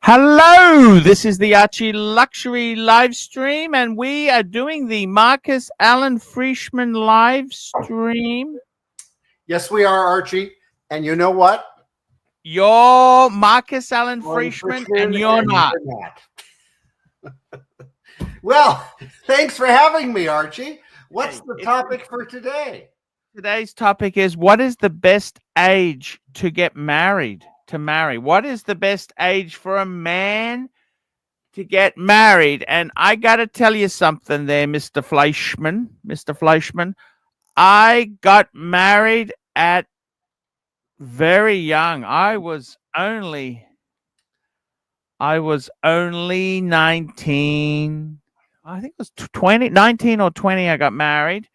Hello, this is the ArchieLuxury LiveStream, and we are doing the Marcus Allen Frishman LiveStream. Yes, we are, Archie. And you know what? You're Marcus Allen Frishman, and you're not. Well, thanks for having me, Archie. What's the topic for today? Today's topic is, what is the best age to get married, to marry? What is the best age for a man to get married? And I got to tell you something there, Mr. Fleischman. Mr. Fleischman, I got married at very young. I was only 19. I think it was 19 or 20. I got married.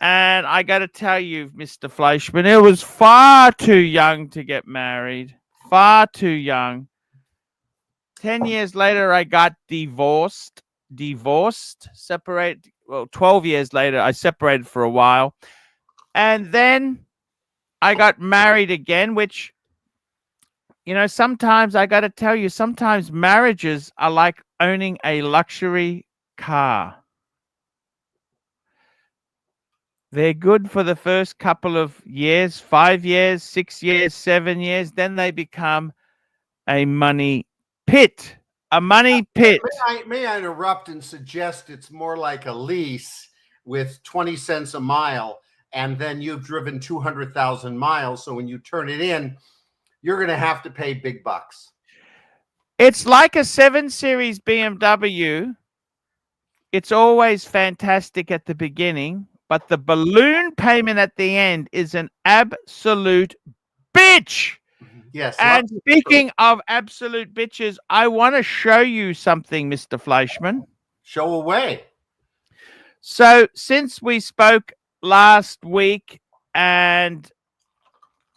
And I got to tell you, Mr. Fleischman, it was far too young to get married. Far too young. 10 years later, I got divorced, separated. Well, 12 years later, I separated for a while. And then I got married again, which, you know, sometimes I got to tell you, sometimes marriages are like owning a luxury car. They're good for the first couple of years, 5 years, 6 years, 7 years. Then they become a money pit. A money pit. May I interrupt and suggest it's more like a lease with 20 cents a mile, and then you've driven 200,000 miles. So when you turn it in, you're going to have to pay big bucks. It's like a 7 Series BMW. It's always fantastic at the beginning, but the balloon payment at the end is an absolute bitch. Yes. And speaking of absolute bitches, I want to show you something, Mr. Fleischman. Show away. So since we spoke last week, and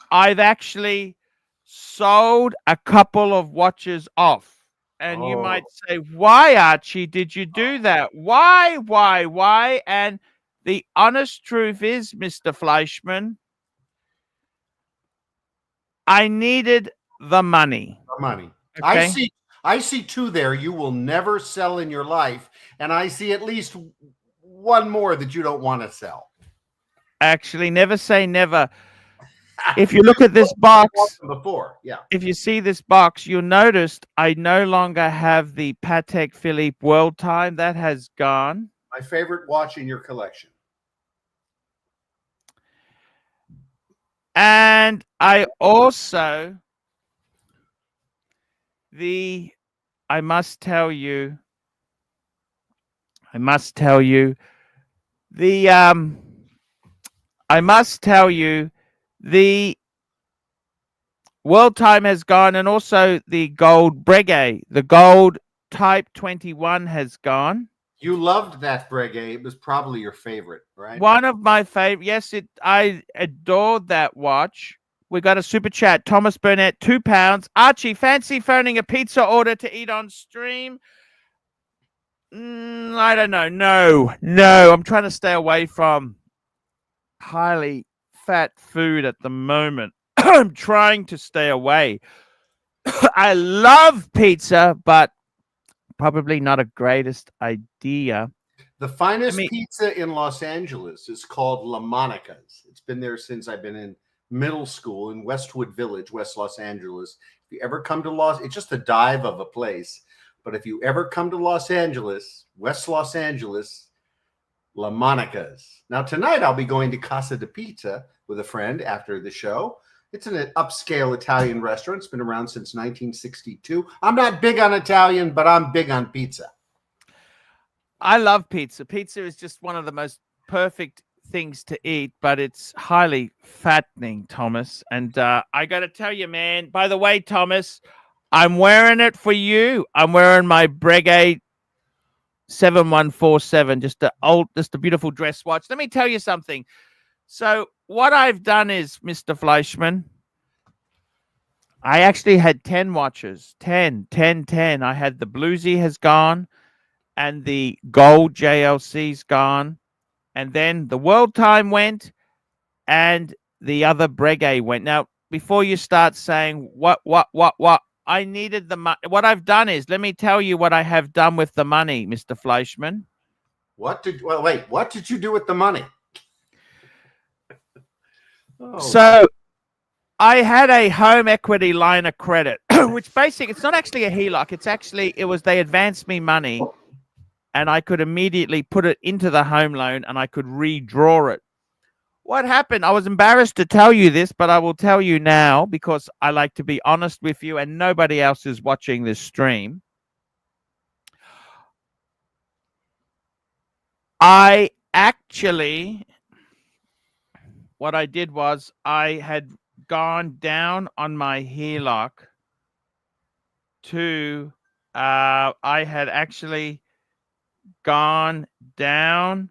I've actually sold a couple of watches off. And you might say, why, Archie, did you do that? Why? And the honest truth is, Mr. Fleischman, I needed the money. The money. Okay? I see two there you will never sell in your life. And I see at least one more that you don't want to sell. Actually, never say never. If you look at this box, if you see this box, you'll notice I no longer have the Patek Philippe World Time. That has gone. My favorite watch in your collection. And I also, I must tell you, the World Time has gone, and also the gold Breguet, the gold Type 21 has gone. You loved that Breguet. It was probably your favorite, right? One of my favorite. Yes, I adored that watch. We got a super chat. Thomas Burnett, £2. Archie, fancy phoning a pizza order to eat on stream? I don't know. No. I'm trying to stay away from highly fat food at the moment. I'm trying to stay away. I love pizza, but probably not a greatest idea. The finest pizza in Los Angeles is called La Monica's. It's been there since I've been in middle school in Westwood Village, West Los Angeles. If you ever come to it's just a dive of a place. But if you ever come to Los Angeles, West Los Angeles, La Monica's. Now, tonight I'll be going to Casa de Pizza with a friend after the show. It's an upscale Italian restaurant. It's been around since 1962. I'm not big on Italian, but I'm big on pizza. I love pizza. Pizza is just one of the most perfect things to eat, but it's highly fattening, Thomas. And I got to tell you, man, by the way, Thomas, I'm wearing it for you. I'm wearing my Breguet 7147, just a beautiful dress watch. Let me tell you something. So what I've done is, Mr. Fleischman, I actually had 10 watches. 10. I had the Bluesy has gone, and the gold JLC's gone, and then the World Time went, and the other Breguet went. Now, before you start saying, what, I needed the money. What I've done is, let me tell you what I have done with the money, Mr. Fleischman. What did you do with the money? Oh. So I had a home equity line of credit, which basically, it's not actually a HELOC. They advanced me money and I could immediately put it into the home loan and I could redraw it. What happened? I was embarrassed to tell you this, but I will tell you now because I like to be honest with you and nobody else is watching this stream. What I did was I had gone down on my HELOC to, I had actually gone down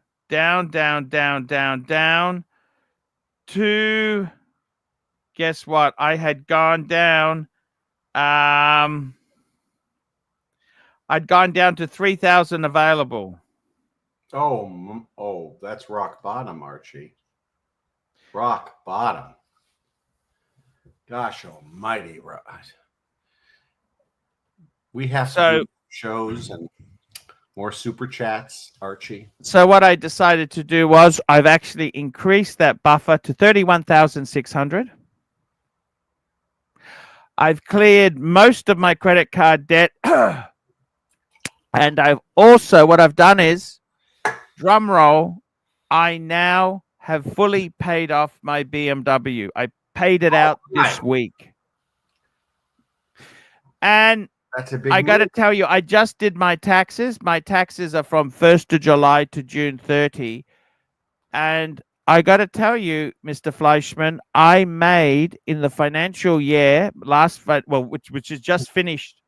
to, guess what? I had gone down, I'd gone down to 3,000 available. Oh, that's rock bottom, Archie. Rock bottom. Gosh almighty, right. We have to do shows and more super chats, Archie. So what I decided to do was I've actually increased that buffer to 31,600. I've cleared most of my credit card debt. And what I've done is, drum roll, I now have fully paid off my BMW. I paid it out this week. And that's a big I got to tell you, I just did my taxes. My taxes are from 1st of July to June 30. And I got to tell you, Mr. Fleischman, I made in the financial year which is just finished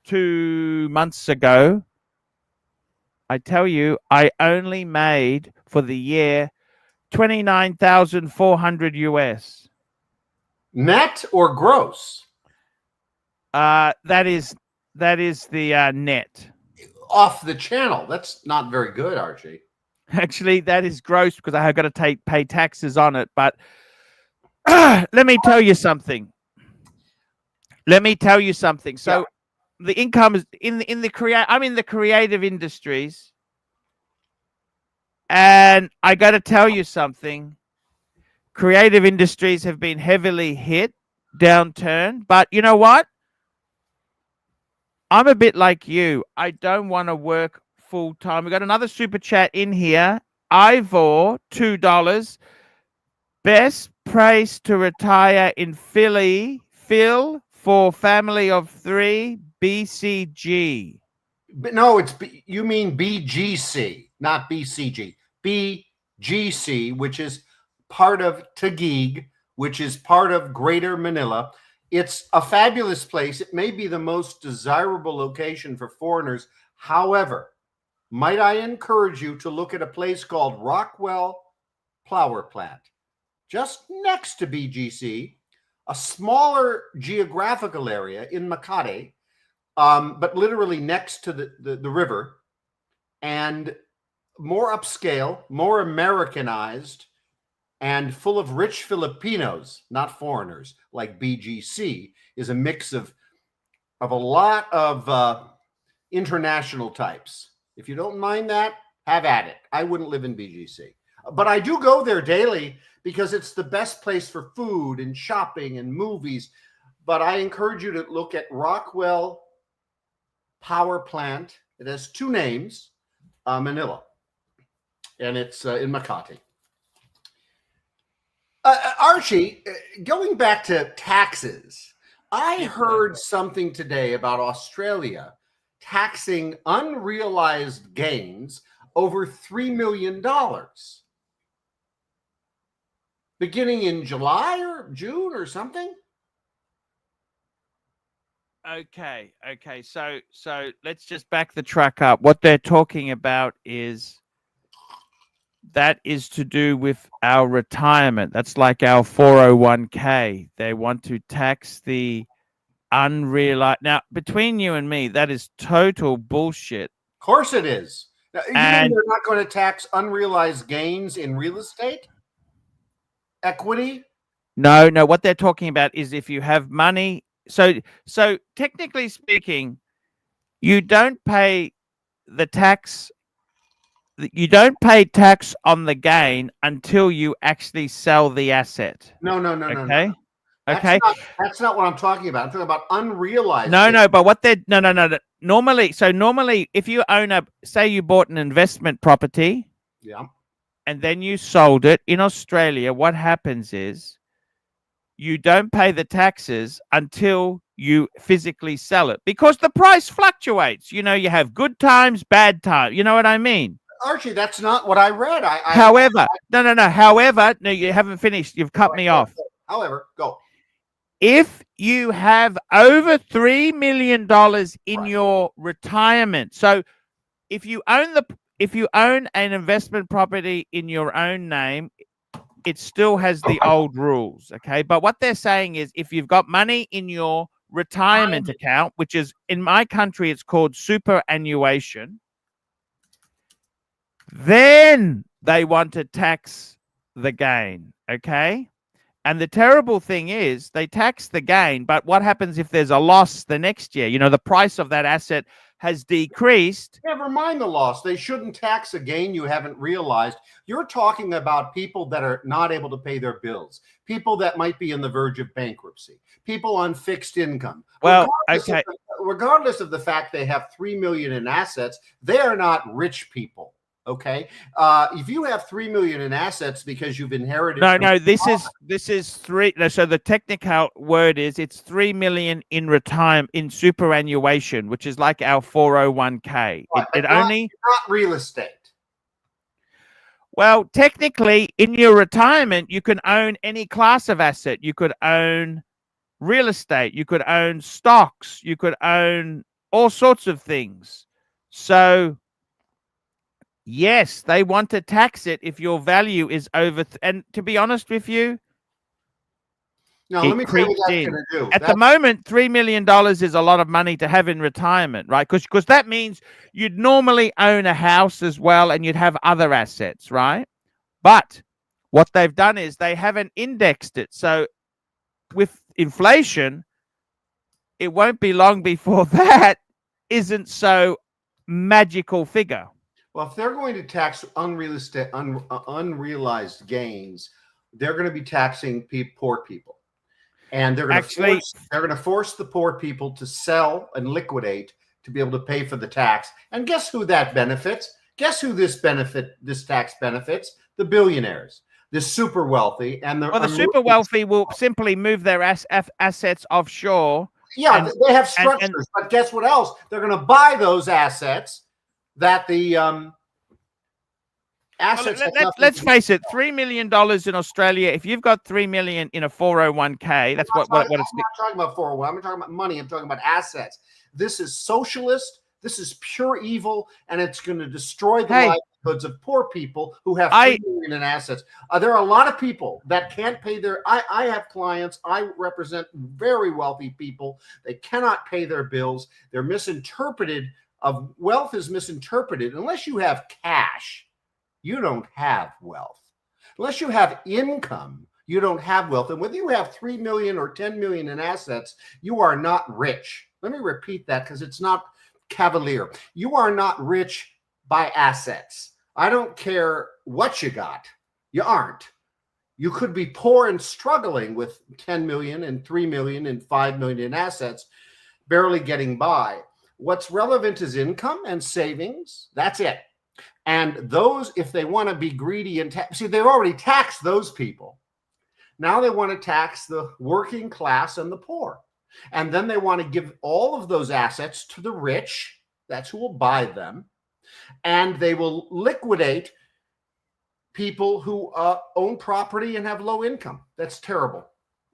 2 months ago. I tell you, I only made for the year 29,400 US. Net or gross? That is the net. Off the channel. That's not very good, Archie. Actually, that is gross because I have got to pay taxes on it. But let me tell you something. So the income is I'm in the creative industries, and I got to tell you something. Creative industries have been heavily hit, downturn. But you know what? I'm a bit like you. I don't want to work full time. We got another super chat in here. Ivor, $2. Best place to retire in Philly. Phil, for family of 3, BCG. No, you mean BGC, not BCG. BGC, which is part of Taguig, which is part of Greater Manila. It's a fabulous place. It may be the most desirable location for foreigners. However, might I encourage you to look at a place called Rockwell Flour Plant, just next to BGC, a smaller geographical area in Makati, but literally next to the river, and more upscale, more Americanized, and full of rich Filipinos, not foreigners, like BGC, is a mix of a lot of international types. If you don't mind that, have at it. I wouldn't live in BGC. But I do go there daily because it's the best place for food and shopping and movies. But I encourage you to look at Rockwell Power Plant. It has 2 names, Manila, and it's in Makati. Archie, going back to taxes, I heard something today about Australia taxing unrealized gains over $3 million. Beginning in July or June or something? Okay. So let's just back the track up. What they're talking about is that is to do with our retirement. That's like our 401k. They want to tax the unrealized. Now, between you and me, that is total bullshit. Of course it is. Now, you mean they're not going to tax unrealized gains in real estate? Equity? No. What they're talking about is if you have money So technically speaking, you don't pay the tax. You don't pay tax on the gain until you actually sell the asset. No. Okay. That's Okay. That's not what I'm talking about. I'm talking about unrealized. No. But what they no. Normally, if you own say you bought an investment property, Yeah. and then you sold it in Australia, what happens is you don't pay the taxes until you physically sell it because the price fluctuates. You have good times, bad times. You know what I mean? Archie, that's not what I read. However, no. However, no, you haven't finished. You've cut me off. However, go. If you have over $3 million in your retirement, so if you own an investment property in your own name, it still has the old rules, okay? But what they're saying is if you've got money in your retirement account, which is in my country, it's called superannuation, then they want to tax the gain, okay? And the terrible thing is they tax the gain, but what happens if there's a loss the next year? The price of that asset has decreased. Never mind the loss. They shouldn't tax a gain you haven't realized. You're talking about people that are not able to pay their bills, people that might be on the verge of bankruptcy, people on fixed income. Well, regardless of the fact they have $3 million in assets, they are not rich people. Okay, if you have $3 million in assets because you've inherited, this is three. So the technical word is it's $3 million in retirement in superannuation, which is like our 401k. Not real estate. Well, technically, in your retirement, you can own any class of asset. You could own real estate. You could own stocks. You could own all sorts of things. So. Yes, they want to tax it if your value is over. And to be honest with you, let me tell you what that's going to do. At the moment, $3 million is a lot of money to have in retirement, right? Because that means you'd normally own a house as well and you'd have other assets, right? But what they've done is they haven't indexed it. So with inflation, it won't be long before that isn't so magical figure. Well, if they're going to tax unrealized gains, they're going to be taxing poor people, and they're going to force the poor people to sell and liquidate to be able to pay for the tax. And guess who that benefits? Guess who this tax benefits? The billionaires, the super wealthy, and the super wealthy will simply move their assets offshore. Yeah, they have structures, but guess what else? They're going to buy those assets. That the assets. Let's face it, $3 million in Australia. If you've got $3 million in a 401k, that's what it's. I'm not talking about 401. I'm talking about money. I'm talking about assets. This is socialist. This is pure evil, and it's going to destroy the livelihoods of poor people who have $3 million in assets. There are a lot of people that can't pay their. I have clients. I represent very wealthy people. They cannot pay their bills. They're misinterpreted. Wealth is misinterpreted. Unless you have cash, you don't have wealth. Unless you have income, you don't have wealth. And whether you have 3 million or 10 million in assets, you are not rich. Let me repeat that because it's not cavalier. You are not rich by assets. I don't care what you got. You aren't. You could be poor and struggling with 10 million and 3 million and 5 million in assets, barely getting by. What's relevant is income and savings. That's it. And those, if they want to be greedy and see, they've already taxed those people. Now they want to tax the working class and the poor. And then they want to give all of those assets to the rich. That's who will buy them. And they will liquidate people who own property and have low income. That's terrible.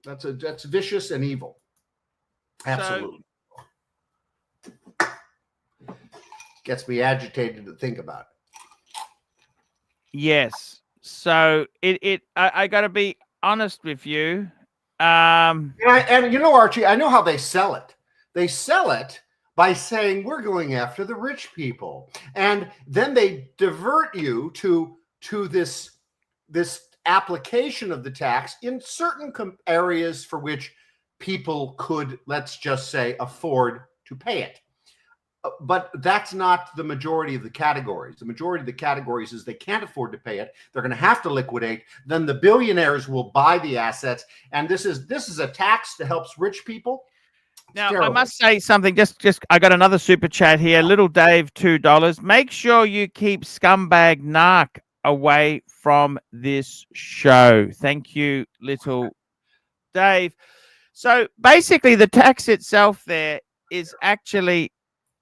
That's vicious and evil. Absolutely. Gets me agitated to think about it. Yes. So I got to be honest with you. And Archie, I know how they sell it. They sell it by saying we're going after the rich people, and then they divert you to this application of the tax in certain areas for which people could, let's just say, afford to pay it. But that's not the majority of the categories. The majority of the categories is they can't afford to pay it. They're going to have to liquidate. Then the billionaires will buy the assets. And this is a tax that helps rich people. Now, I must say something. Just I got another super chat here. Little Dave, $2. Make sure you keep scumbag narc away from this show. Thank you, Little Dave. So basically, the tax itself there is actually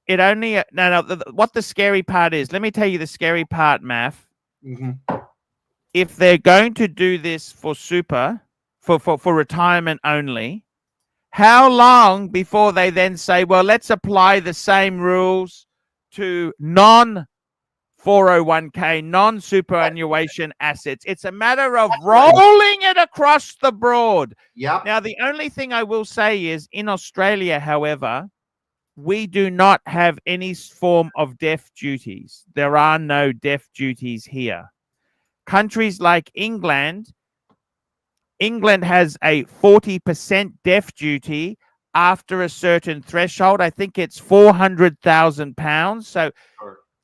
it only what the scary part is. Let me tell you the scary part, Math. If they're going to do this for for retirement only, how long before they then say, well, let's apply the same rules to non-401k, non-superannuation assets? It's a matter of rolling it across the board. Yeah. Now, the only thing I will say is in Australia, however, we do not have any form of death duties. There are no death duties here. Countries like England has a 40% death duty after a certain threshold. I think it's £400,000. So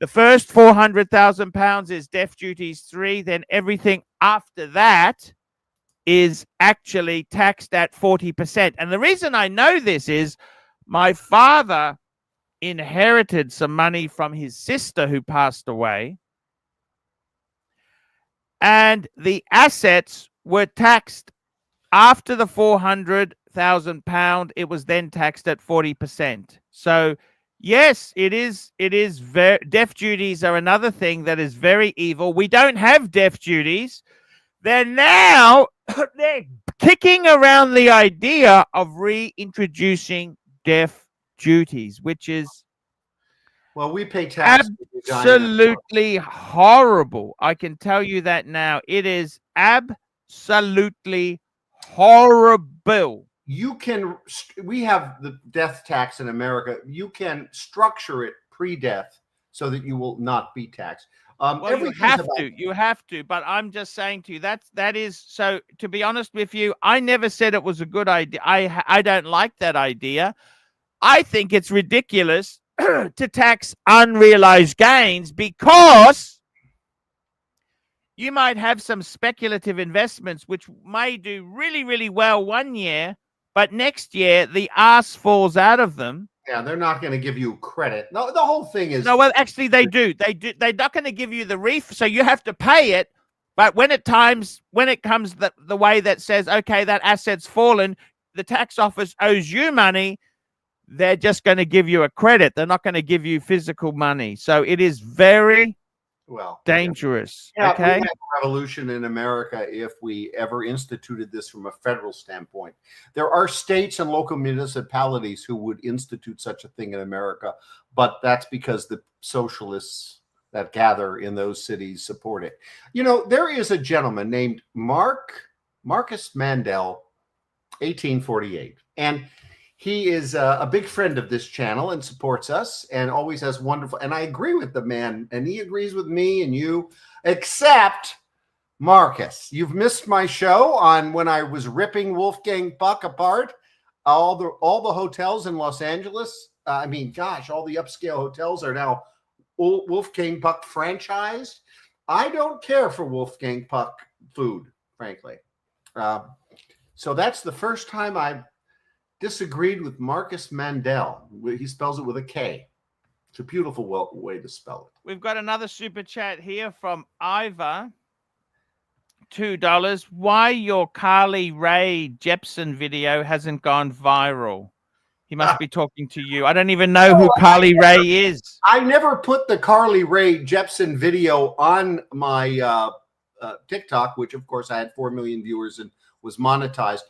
the first £400,000 is death duties 3. Then everything after that is actually taxed at 40%. And the reason I know this is my father inherited some money from his sister who passed away. And the assets were taxed after the £400,000. It was then taxed at 40%. So yes, it is death duties are another thing that is very evil. We don't have death duties. They're kicking around the idea of reintroducing death duties, which is we pay tax. Absolutely horrible. I can tell you that now. It is absolutely horrible. We have the death tax in America. You can structure it pre-death so that you will not be taxed. You have to. But I'm just saying to you that is so. To be honest with you, I never said it was a good idea. I don't like that idea. I think it's ridiculous to tax unrealized gains because you might have some speculative investments which may do really, really well one year, but next year the ass falls out of them. Yeah, they're not going to give you credit. No, the whole thing is... No, well, actually they do. They're not going to give you the so you have to pay it. But when it comes the way that says, okay, that asset's fallen, the tax office owes you money, they're just going to give you a credit. They're not going to give you physical money. So it is very dangerous. Yeah, okay. We have a revolution in America if we ever instituted this from a federal standpoint. There are states and local municipalities who would institute such a thing in America, but that's because the socialists that gather in those cities support it. You know, there is a gentleman named Marcus Mandel, 1848, and he is a big friend of this channel and supports us and always has wonderful, and I agree with the man and he agrees with me and you, except Marcus. You've missed my show on when I was ripping Wolfgang Puck apart. All the hotels in Los Angeles. I mean, gosh, all the upscale hotels are now Wolfgang Puck franchised. I don't care for Wolfgang Puck food, frankly. So that's the first time I've disagreed with Marcus Mandel. He spells it with a K. It's a beautiful way to spell it. We've got another super chat here from Ivor. $2. Why your Carly Rae Jepsen video hasn't gone viral? He must be talking to you. I don't even know who Carly Rae is. I never put the Carly Rae Jepsen video on my TikTok, which of course I had 4 million viewers and was monetized.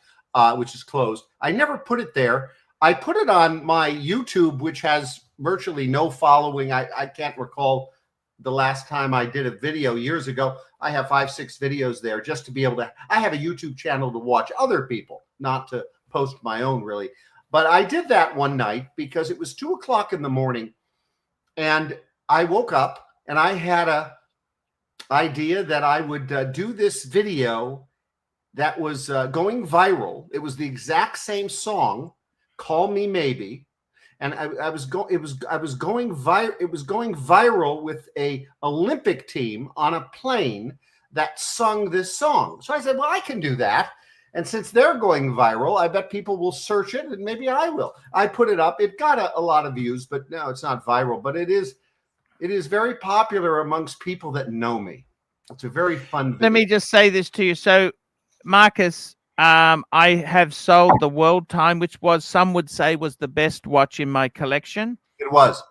Which is closed. I never put it there. I put it on my YouTube, which has virtually no following. I can't recall the last time I did a video years ago. I have 5-6 videos there just to be able to. I have a YouTube channel to watch other people, not to post my own, really. But I did that one night because it was 2 o'clock in the morning, and I woke up and I had a idea that I would do this video that was going viral. It was the exact same song, "Call Me Maybe," and it was going viral with a Olympic team on a plane that sung this song. So I said, well, I can do that. And since they're going viral, I bet people will search it, and maybe I will. I put it up. It got a lot of views, but no, it's not viral. But it is very popular amongst people that know me. It's a very fun video. Let me just say this to you. So, Marcus, I have sold the World Time, which was, some would say, was the best watch in my collection. It was.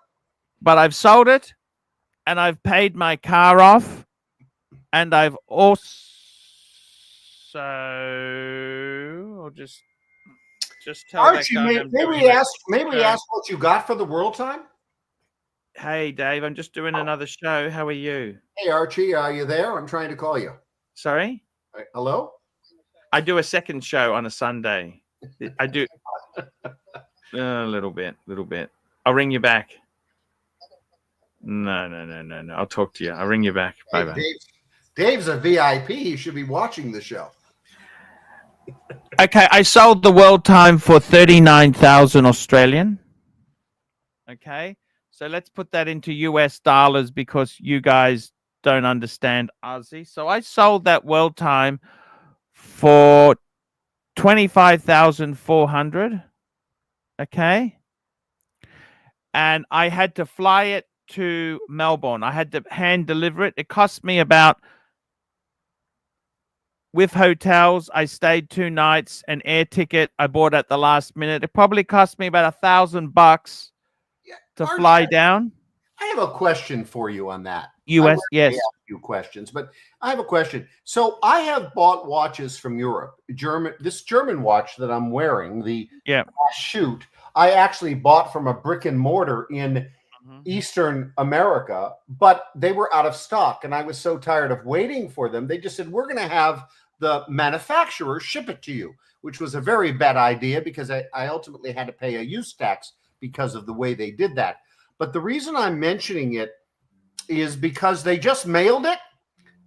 But I've sold it, and I've paid my car off, and I've also... I'll just tell Archie, that guy may we ask what you got for the World Time? Hey, Dave, I'm just doing another show. How are you? Hey, Archie, are you there? I'm trying to call you. Sorry? Hello? I do a second show on a Sunday. I do a little bit. I'll ring you back. No. I'll talk to you. I'll ring you back. Bye-bye. Dave's a VIP. He should be watching the show. Okay, I sold the World Time for 39,000 Australian. Okay, so let's put that into US dollars because you guys don't understand Aussie. So I sold that World Time for 25,400. Okay, and I had to fly it to Melbourne. I had to hand deliver it. It cost me about, with hotels, I stayed 2 nights, an air ticket I bought at the last minute. It probably cost me about $1,000 to fly down. I have a question for you on that. US, yes. I ask you questions, but I have a question. So I have bought watches from Europe. This German watch that I'm wearing, the shoot, I actually bought from a brick and mortar in Eastern America, but they were out of stock, and I was so tired of waiting for them. They just said, we're going to have the manufacturer ship it to you, which was a very bad idea because I ultimately had to pay a use tax because of the way they did that. But the reason I'm mentioning it is because they just mailed it,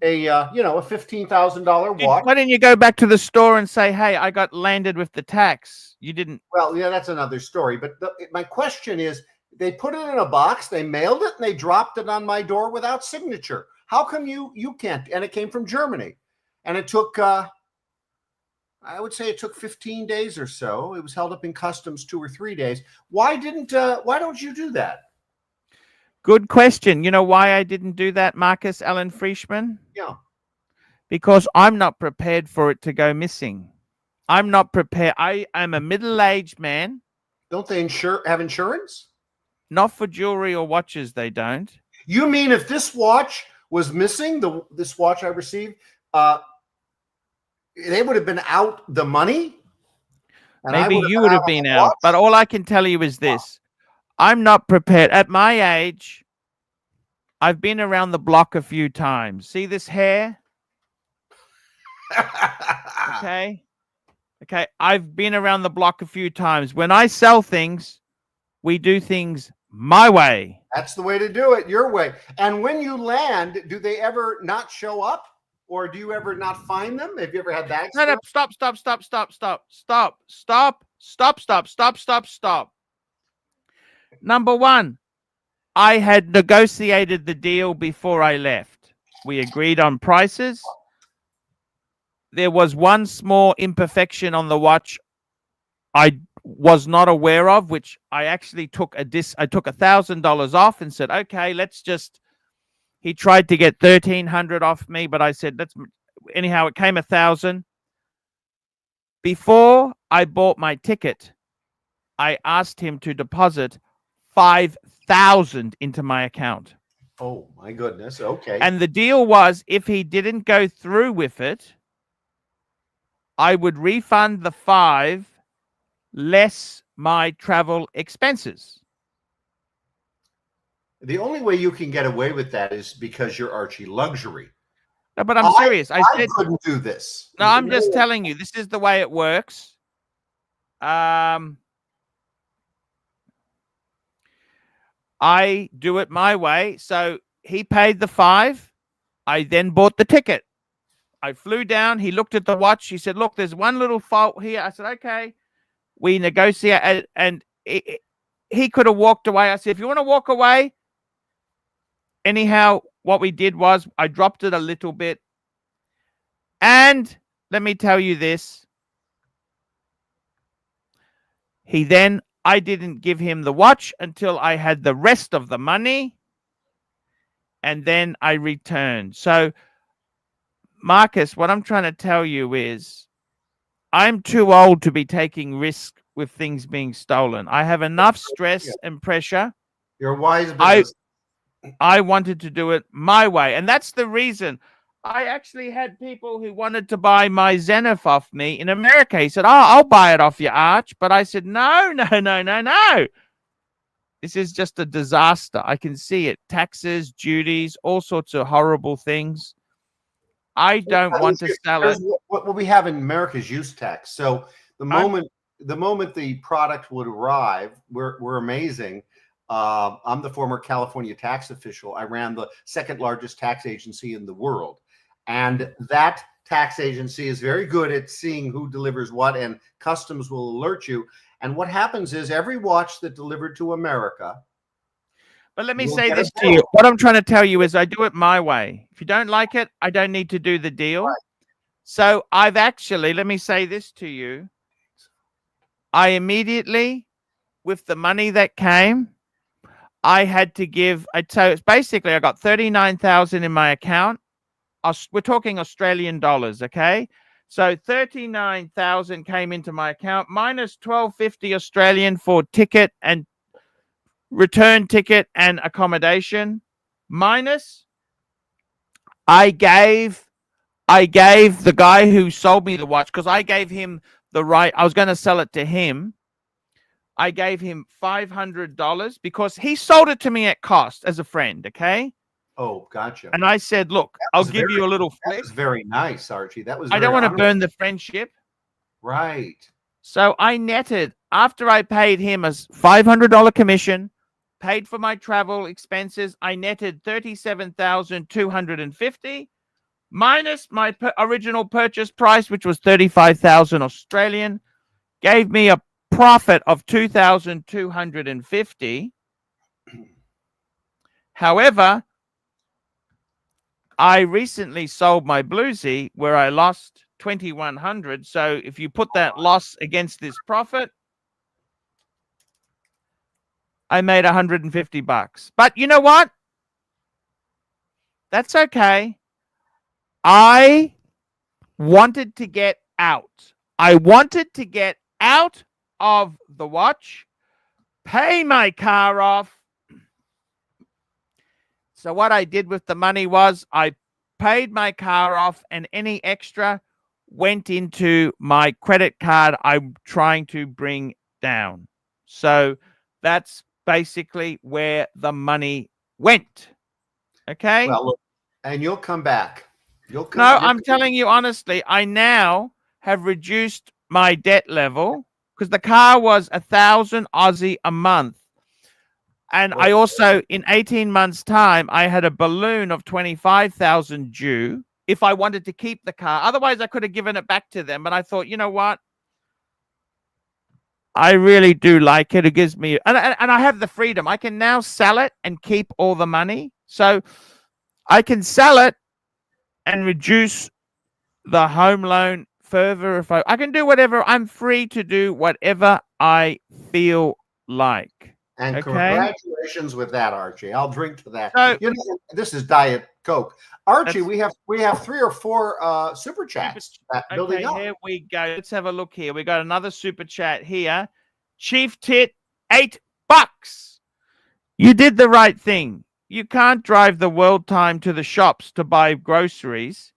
a $15,000 watch. Why didn't you go back to the store and say, hey, I got landed with the tax? You didn't. Well, yeah, that's another story. But my question is, they put it in a box, they mailed it, and they dropped it on my door without signature. How come you can't? And it came from Germany. And it took, I would say it took 15 days or so. It was held up in customs 2 or 3 days. Why don't you do that? Good question. You know why I didn't do that, Marcus Allen Frishman? Yeah. Because I'm not prepared for it to go missing. I'm not prepared. I am a middle-aged man. Don't they have insurance? Not for jewelry or watches, they don't. You mean if this watch was missing, this watch I received, they would have been out the money? Maybe you would have been out. But all I can tell you is this. I'm not prepared. At my age, I've been around the block a few times. See this hair? Okay. I've been around the block a few times. When I sell things, we do things my way. That's the way to do it, your way. And when you land, do they ever not show up? Or do you ever not find them? Have you ever had that? No, stop. Number one, I had negotiated the deal before I left. We agreed on prices. There was one small imperfection on the watch I was not aware of, which I actually took I took $1,000 off and said, okay, let's just, he tried to get 1,300 off me, but I said, anyhow, it came 1,000. Before I bought my ticket, I asked him to deposit 5,000 into my account. Oh my goodness. Okay. And the deal was, if he didn't go through with it, I would refund the 5 less my travel expenses. The only way you can get away with that is because you're ArchieLuxury. No, but I'm serious. I said, couldn't do this. No, I'm just telling you, this is the way it works. I do it my way. So he paid the 5. I then bought the ticket. I flew down. He looked at the watch. He said, look, there's one little fault here. I said, okay. We negotiate, and he could have walked away. I said, if you want to walk away. Anyhow, what we did was I dropped it a little bit. And let me tell you this. I didn't give him the watch until I had the rest of the money. And then I returned. So, Marcus, what I'm trying to tell you is I'm too old to be taking risk with things being stolen. I have enough stress and pressure. You're a wise business. I wanted to do it my way. And that's the reason. I actually had people who wanted to buy my Zenith off me in America. He said, oh, I'll buy it off you, Arch. But I said, no. This is just a disaster. I can see it. Taxes, duties, all sorts of horrible things. I don't want to sell it. What we have in America is use tax. So the moment the product would arrive, we're amazing. I'm the former California tax official. I ran the second largest tax agency in the world. And that tax agency is very good at seeing who delivers what, and customs will alert you. And what happens is every watch that delivered to America. But let me say this to you. What I'm trying to tell you is I do it my way. If you don't like it, I don't need to do the deal. Right. So I've actually, let me say this to you. I immediately, with the money that came, I had to give, so it's basically I got 39,000 in my account. We're talking Australian dollars, okay? So 39,000 came into my account, minus 12.50 Australian for ticket and return ticket and accommodation. Minus, I gave the guy who sold me the watch, because I gave him the right. I was going to sell it to him. I gave him $500 because he sold it to me at cost as a friend, okay? Oh, gotcha. And I said, look, I'll give you a little flip. That was very nice, Archie. That was I don't want to burn the friendship. Right. So I netted, after I paid him a $500 commission, paid for my travel expenses, I netted $37,250 minus my original purchase price, which was 35,000 Australian, gave me a profit of 2,250. However, I recently sold my bluesy where I lost 2,100. So if you put that loss against this profit, I made $150. But you know what? That's okay. I wanted to get out. I wanted to get out of the watch, pay my car off. So what I did with the money was I paid my car off, and any extra went into my credit card I'm trying to bring down. So that's basically where the money went. Okay? Well, look, and you'll come back. I'm telling you honestly, I now have reduced my debt level because the car was 1,000 Aussie a month. And I also, in 18 months' time, I had a balloon of 25,000 due if I wanted to keep the car. Otherwise, I could have given it back to them. But I thought, you know what? I really do like it. It gives me, and I have the freedom. I can now sell it and keep all the money. So I can sell it and reduce the home loan further. If I can do whatever. I'm free to do whatever I feel like. And congratulations with that, Archie. I'll drink to that. So, this is Diet Coke. Archie, we have 3 or 4 super chats building up. Here we go. Let's have a look here. We got another super chat here. Chief Tit, $8. You did the right thing. You can't drive the world time to the shops to buy groceries.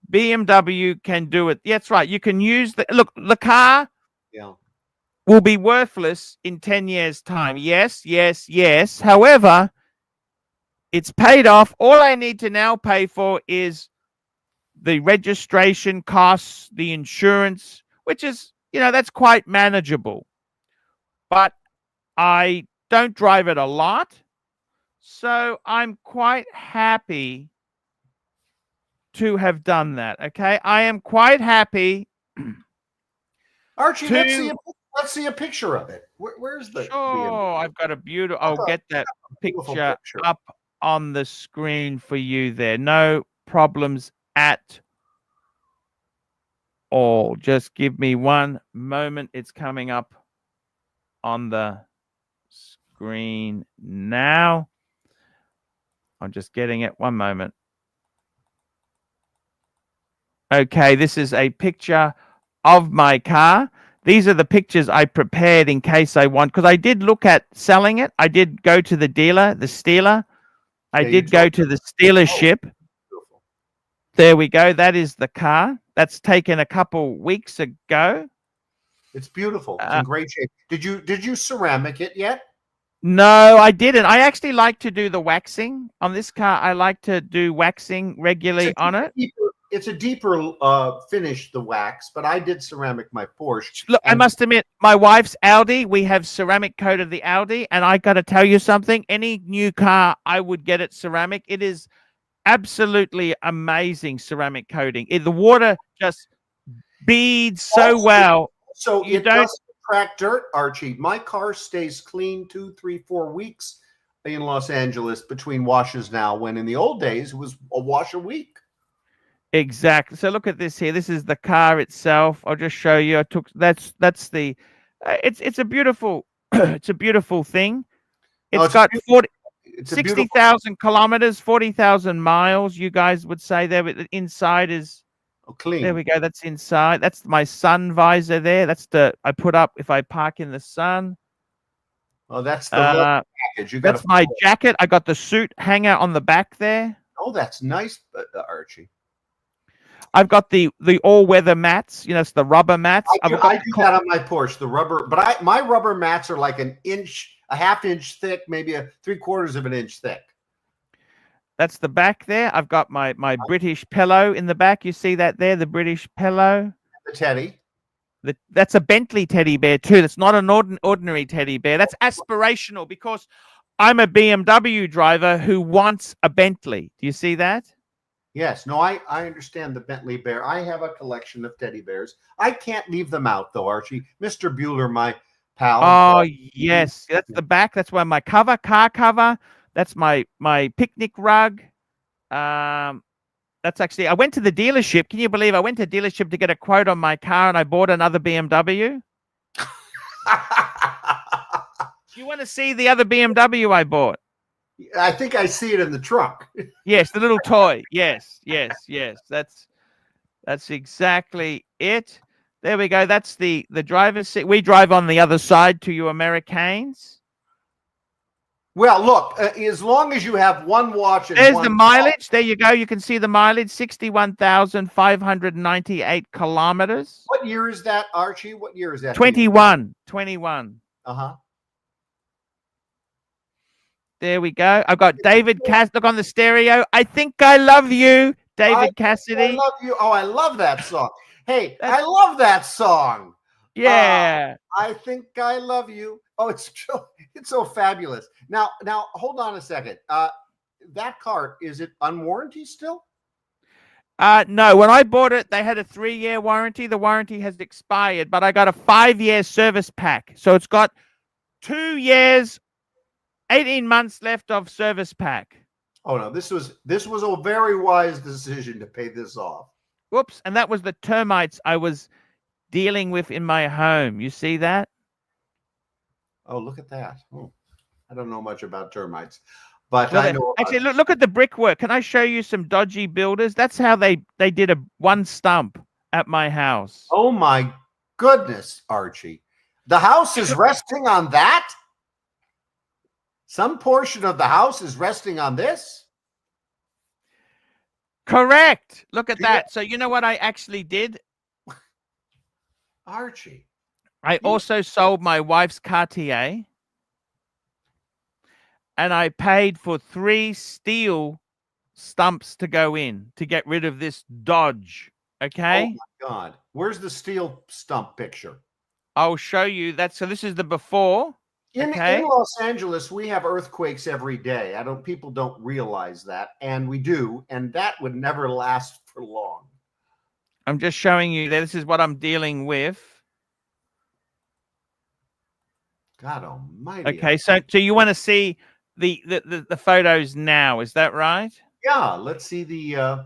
BMW can do it. Yeah, that's right. You can use the car. Yeah. Will be worthless in 10 years' time. Yes. However, it's paid off. All I need to now pay for is the registration costs, the insurance, which is, that's quite manageable. But I don't drive it a lot, so I'm quite happy to have done that. Okay, I am quite happy. Archie, let's see a picture of it. Where's the Sure, I've got a beautiful. I'll get that picture up on the screen for you there. No problems at all. Just give me one moment. It's coming up on the screen now. I'm just getting it. One moment. Okay, this is a picture of my car. These are the pictures I prepared in case I want, because I did look at selling it. I did go to the dealer, the Steeler. I did go to the dealership. There we go. That is the car. That's taken a couple weeks ago. It's beautiful. It's in great shape. Did you ceramic it yet? No, I didn't. I actually like to do the waxing on this car. I like to do waxing regularly on it. It's a deeper finish, the wax, but I did ceramic my Porsche. Look, I must admit, my wife's Audi, we have ceramic coated the Audi, and I got to tell you something. Any new car, I would get it ceramic. It is absolutely amazing ceramic coating. The water just beads so well. So it doesn't attract dirt, Archie. My car stays clean 2, 3, 4 weeks in Los Angeles between washes now, when in the old days it was a wash a week. Exactly. So look at this here. This is the car itself. I'll just show you. I took that's the. It's a beautiful. It's a beautiful thing. It's got 60,000 kilometers, 40,000 miles. You guys would say there, but the inside is clean. There we go. That's inside. That's my sun visor there. That's the I put up if I park in the sun. Oh, that's the package. That's my jacket. I got the suit hanger on the back there. Oh, that's nice, Archie. I've got the all-weather mats. You know, it's the rubber mats. I do that on my Porsche, the rubber. But my rubber mats are like a half inch thick, maybe a 3/4 of an inch thick. That's the back there. I've got my British pillow in the back. You see that there, the British pillow. The teddy. That's a Bentley teddy bear too. That's not an ordinary teddy bear. That's aspirational because I'm a BMW driver who wants a Bentley. Do you see that? Yes. No, I understand the Bentley bear. I have a collection of teddy bears. I can't leave them out, though, Archie. Mr. Bueller, my pal. Oh, yes. That's the back. That's where my car cover. That's my picnic rug. That's actually, I went to the dealership. Can you believe I went to the dealership to get a quote on my car and I bought another BMW? Do you want to see the other BMW I bought? I think I see it in the trunk. Yes, the little toy. Yes. That's exactly it. There we go. That's the driver's seat. We drive on the other side to you Americans. Well, look, as long as you have one watch. There's the mileage. There you go. You can see the mileage, 61,598 kilometers. What year is that, Archie? What year is that? 21. Uh-huh. There we go. I've got David Cass. Look on the stereo. I think I love you, David Cassidy. I love you. Oh, I love that song. Hey, I love that song. Yeah. I think I love you. Oh, it's so fabulous. Now, hold on a second. That car, is it on warranty still? No. When I bought it, they had a 3-year warranty. The warranty has expired, but I got a 5-year service pack. So it's got 2 years, 18 months left of service pack. Oh no, this was a very wise decision to pay this off. Whoops, and that was the termites I was dealing with in my home. You see that? Oh, look at that. Oh, I don't know much about termites, but I know. Actually, look at the brickwork. Can I show you some dodgy builders? That's how they did one stump at my house. Oh my goodness, Archie. The house is resting on that? Some portion of the house is resting on this? Correct. Look at that. So you know what I actually did? Archie. I also sold my wife's Cartier. And I paid for 3 steel stumps to go in to get rid of this Dodge. Okay? Oh my God. Where's the steel stump picture? I'll show you that. So this is the before. In Okay. Los Angeles, we have earthquakes every day. People don't realize that, and we do, and that would never last for long. I'm just showing you that this is what I'm dealing with. God almighty. Okay, so you want to see the photos now, is that right? Yeah, let's see the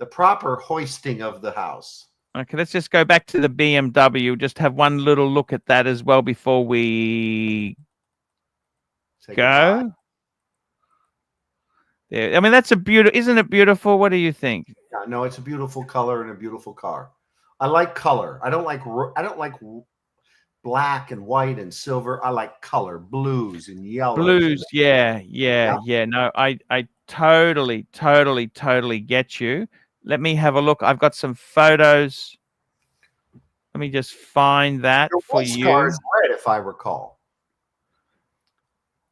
proper hoisting of the house. Okay, let's just go back to the BMW. Just have one little look at that as well before we go. Yeah, I mean, that's a beautiful, isn't it beautiful? What do you think? Yeah, no, it's a beautiful color and a beautiful car. I like color. I don't like black and white and silver. I like color, blues and yellows. Blues, yeah. No, I totally get you. Let me have a look. I've got some photos. Let me just find that for you. Your car is red, if I recall.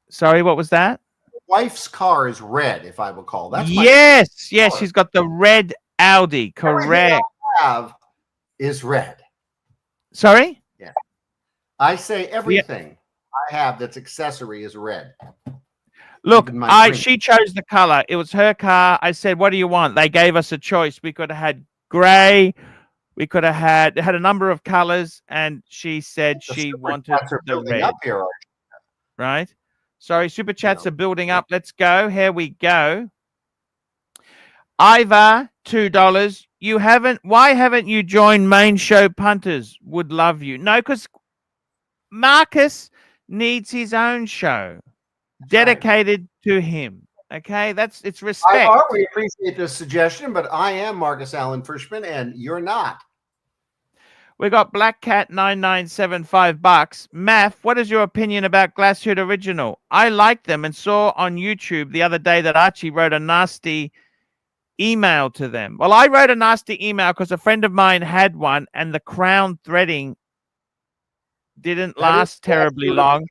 Sorry, what was that? Wife's car is red, if I recall. That's yes, she's got the red Audi. Correct. Everything I have is red. Sorry? Yeah. I say everything I have that's accessory is red. Look, she chose the color. It was her car. I said, "What do you want?" They gave us a choice. We could have had gray. We could have had a number of colors, and she said she wanted the red. Up here, right? Sorry, super chats are building up. Let's go. Here we go. Iva, $2. You haven't. Why haven't you joined Main Show Punters? Would love you. No, because Marcus needs his own show dedicated to him. Okay, it's respect. We appreciate this suggestion, but I am Marcus Allen Frishman, and you're not. We got Black Cat 9975 bucks. Math, what is your opinion about Glasshoot Original? I like them and saw on YouTube the other day that Archie wrote a nasty email to them. Well, I wrote a nasty email because a friend of mine had one, and the crown threading didn't last terribly long.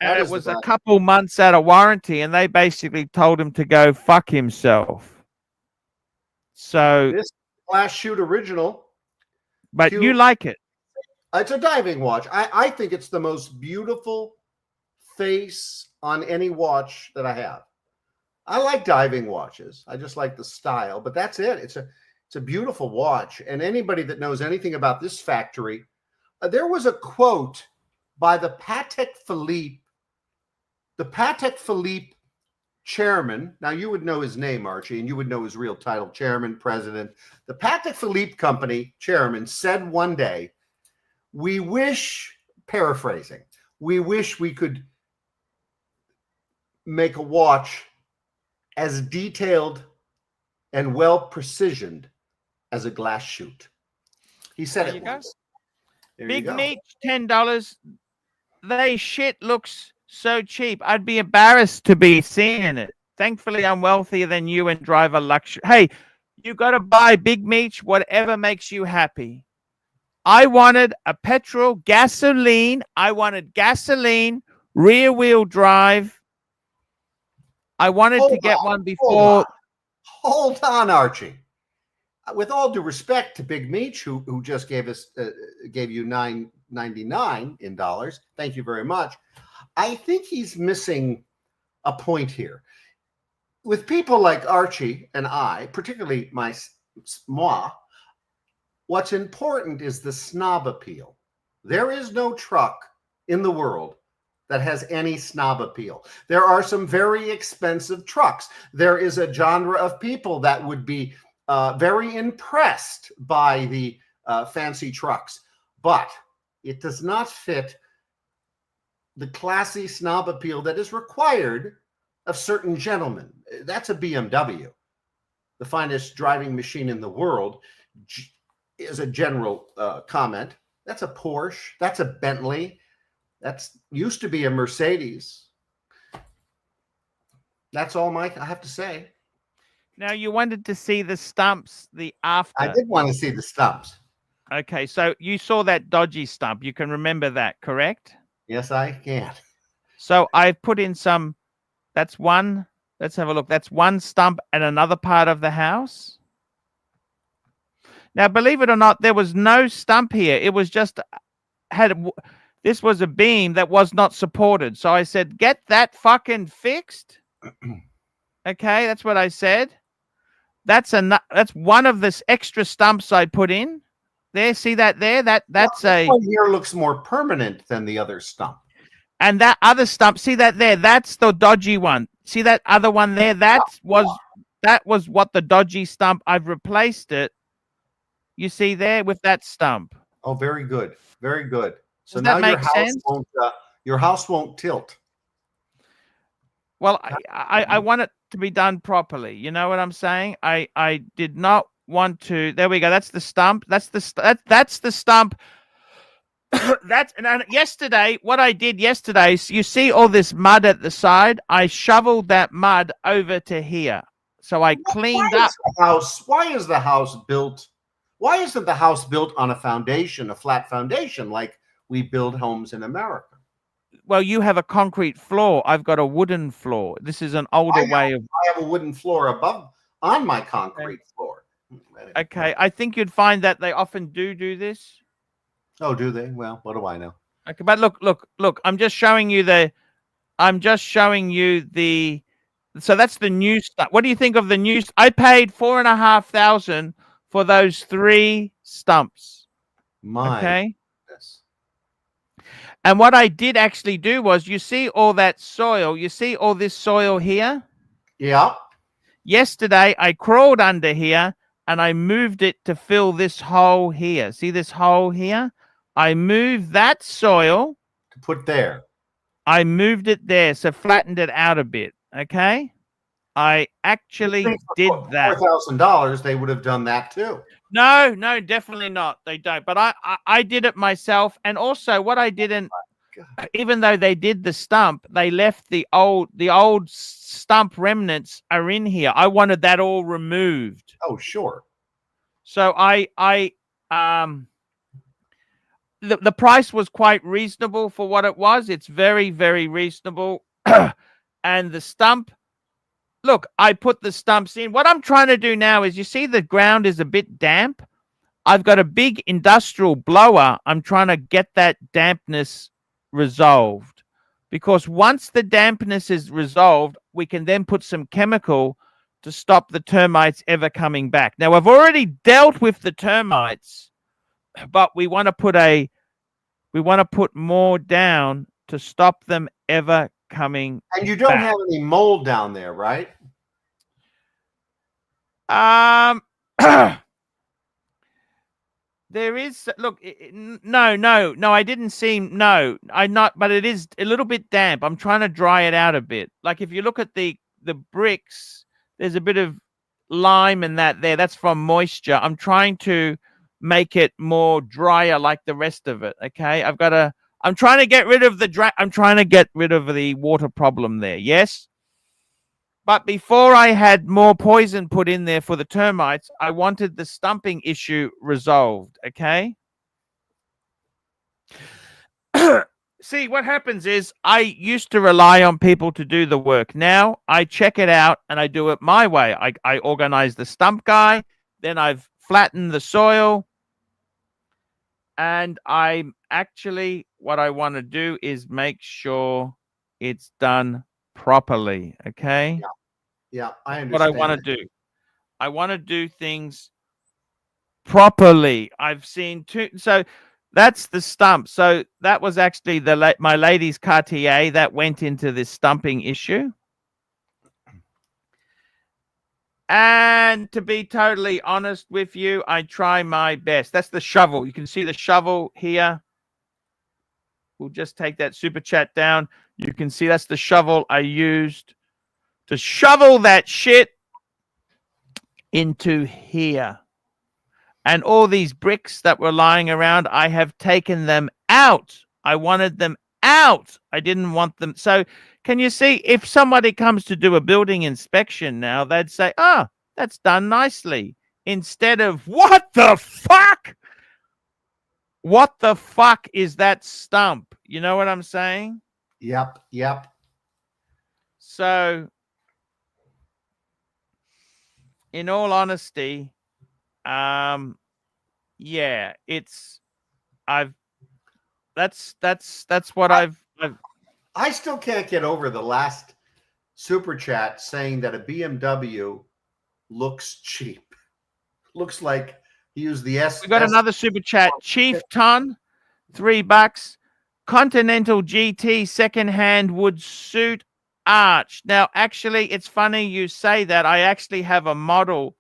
And it was a couple months out of warranty, and they basically told him to go fuck himself. So this Glasshoot Original. But you like it. It's a diving watch. I think it's the most beautiful face on any watch that I have. I like diving watches. I just like the style, but that's it. It's a beautiful watch. And anybody that knows anything about this factory, there was a quote by the Patek Philippe chairman. Now you would know his name, Archie, and you would know his real title, chairman, president. The Patek Philippe company chairman said one day, we wish, paraphrasing, we wish we could make a watch as detailed and well precisioned as a Glasshoot. He said it once. Big Meat, $10. They shit looks so cheap. I'd be embarrassed to be seeing it. Thankfully, I'm wealthier than you and drive a luxury. Hey, you got to buy Big Meat, whatever makes you happy. I wanted a gasoline. I wanted gasoline, rear wheel drive. I wanted to get one before. Hold on, Archie. With all due respect to Big Meat, who just gave you $9.99 in dollars. Thank you very much. I think he's missing a point here. With people like Archie and I, particularly moi, what's important is the snob appeal. There is no truck in the world that has any snob appeal. There are some very expensive trucks. There is a genre of people that would be very impressed by the fancy trucks, but it does not fit the classy snob appeal that is required of certain gentlemen. That's a BMW. The finest driving machine in the world is a general comment. That's a Porsche. That's a Bentley. That's used to be a Mercedes. That's all, Mike, I have to say. Now, you wanted to see the stumps, the after. I did want to see the stumps. Okay, so you saw that dodgy stump. You can remember that, correct? Yes, I can. So I've put in some, that's one, let's have a look. That's one stump and another part of the house. Now, believe it or not, there was no stump here. It was just, there This was a beam that was not supported. So I said, get that fucking fixed. Okay, that's what I said. That's one of this extra stumps I put in. There, see that there? That's this one here looks more permanent than the other stump. And that other stump, see that there? That's the dodgy one. See that other one there? That was what the dodgy stump. I've replaced it. You see there with that stump. Oh, very good, very good. So Does now that make sense? Your house won't tilt. Well, I want it to be done properly. You know what I'm saying? I did not want to. There we go. That's the stump. That's the stump. And yesterday, what I did yesterday, so you see all this mud at the side. I shoveled that mud over to here. So I cleaned up the house. Why is the house built? Why isn't the house built on a foundation, a flat foundation, like we build homes in America? Well, you have a concrete floor. I've got a wooden floor. This is an older way of. I have a wooden floor on my concrete floor. Okay, I think you'd find that they often do this. Oh, do they? Well, what do I know? Okay, but look. I'm just showing you the. So that's the new stuff. What do you think of the new? I paid $4,500 for those 3 stumps. Okay. Yes. And what I did actually do was, you see all that soil. You see all this soil here. Yeah. Yesterday, I crawled under here and I moved it to fill this hole here. See this hole here? I moved that soil. To put there. I moved it there, so flattened it out a bit. Okay? I actually did that. $4,000, they would have done that too. No, definitely not. They don't. But I did it myself. And also what I didn't, even though they did the stump, they left the old stump remnants are in here. I wanted that all removed. Oh, sure. So the price was quite reasonable for what it was. It's very, very reasonable. And the stump, look, I put the stumps in. What I'm trying to do now is, you see the ground is a bit damp. I've got a big industrial blower. I'm trying to get that dampness resolved, because once the dampness is resolved, we can then put some chemical to stop the termites ever coming back. Now, I've already dealt with the termites, but we want to put more down to stop them ever coming. And you don't have any mold down there, right? There is, look, no, I didn't see, but it is a little bit damp. I'm trying to dry it out a bit. Like if you look at the bricks, there's a bit of lime and that there. That's from moisture. I'm trying to make it more drier like the rest of it. Okay, I'm trying to get rid of the water problem there. Yes. But before I had more poison put in there for the termites, I wanted the stumping issue resolved, okay? See, what happens is, I used to rely on people to do the work. Now I check it out and I do it my way. I organize the stump guy, then I've flattened the soil, and what I want to do is make sure it's done properly, okay? Yeah, I understand. What I want to do. I want to do things properly. I've seen two. So that's the stump. So that was actually my lady's Cartier that went into this stumping issue. And to be totally honest with you, I try my best. That's the shovel. You can see the shovel here. We'll just take that super chat down. You can see that's the shovel I used to shovel that shit into here. And all these bricks that were lying around, I have taken them out. I wanted them out. I didn't want them. So can you see, if somebody comes to do a building inspection now, they'd say, oh, that's done nicely. Instead of, what the fuck? What the fuck is that stump? You know what I'm saying? Yep. So, in all honesty, yeah, That's what I've I still can't get over the last super chat saying that a BMW looks cheap. Looks like he used the S. We got another super chat. Chief Ton, $3. Continental GT secondhand would suit Arch. Now, actually, it's funny you say that. I actually have a model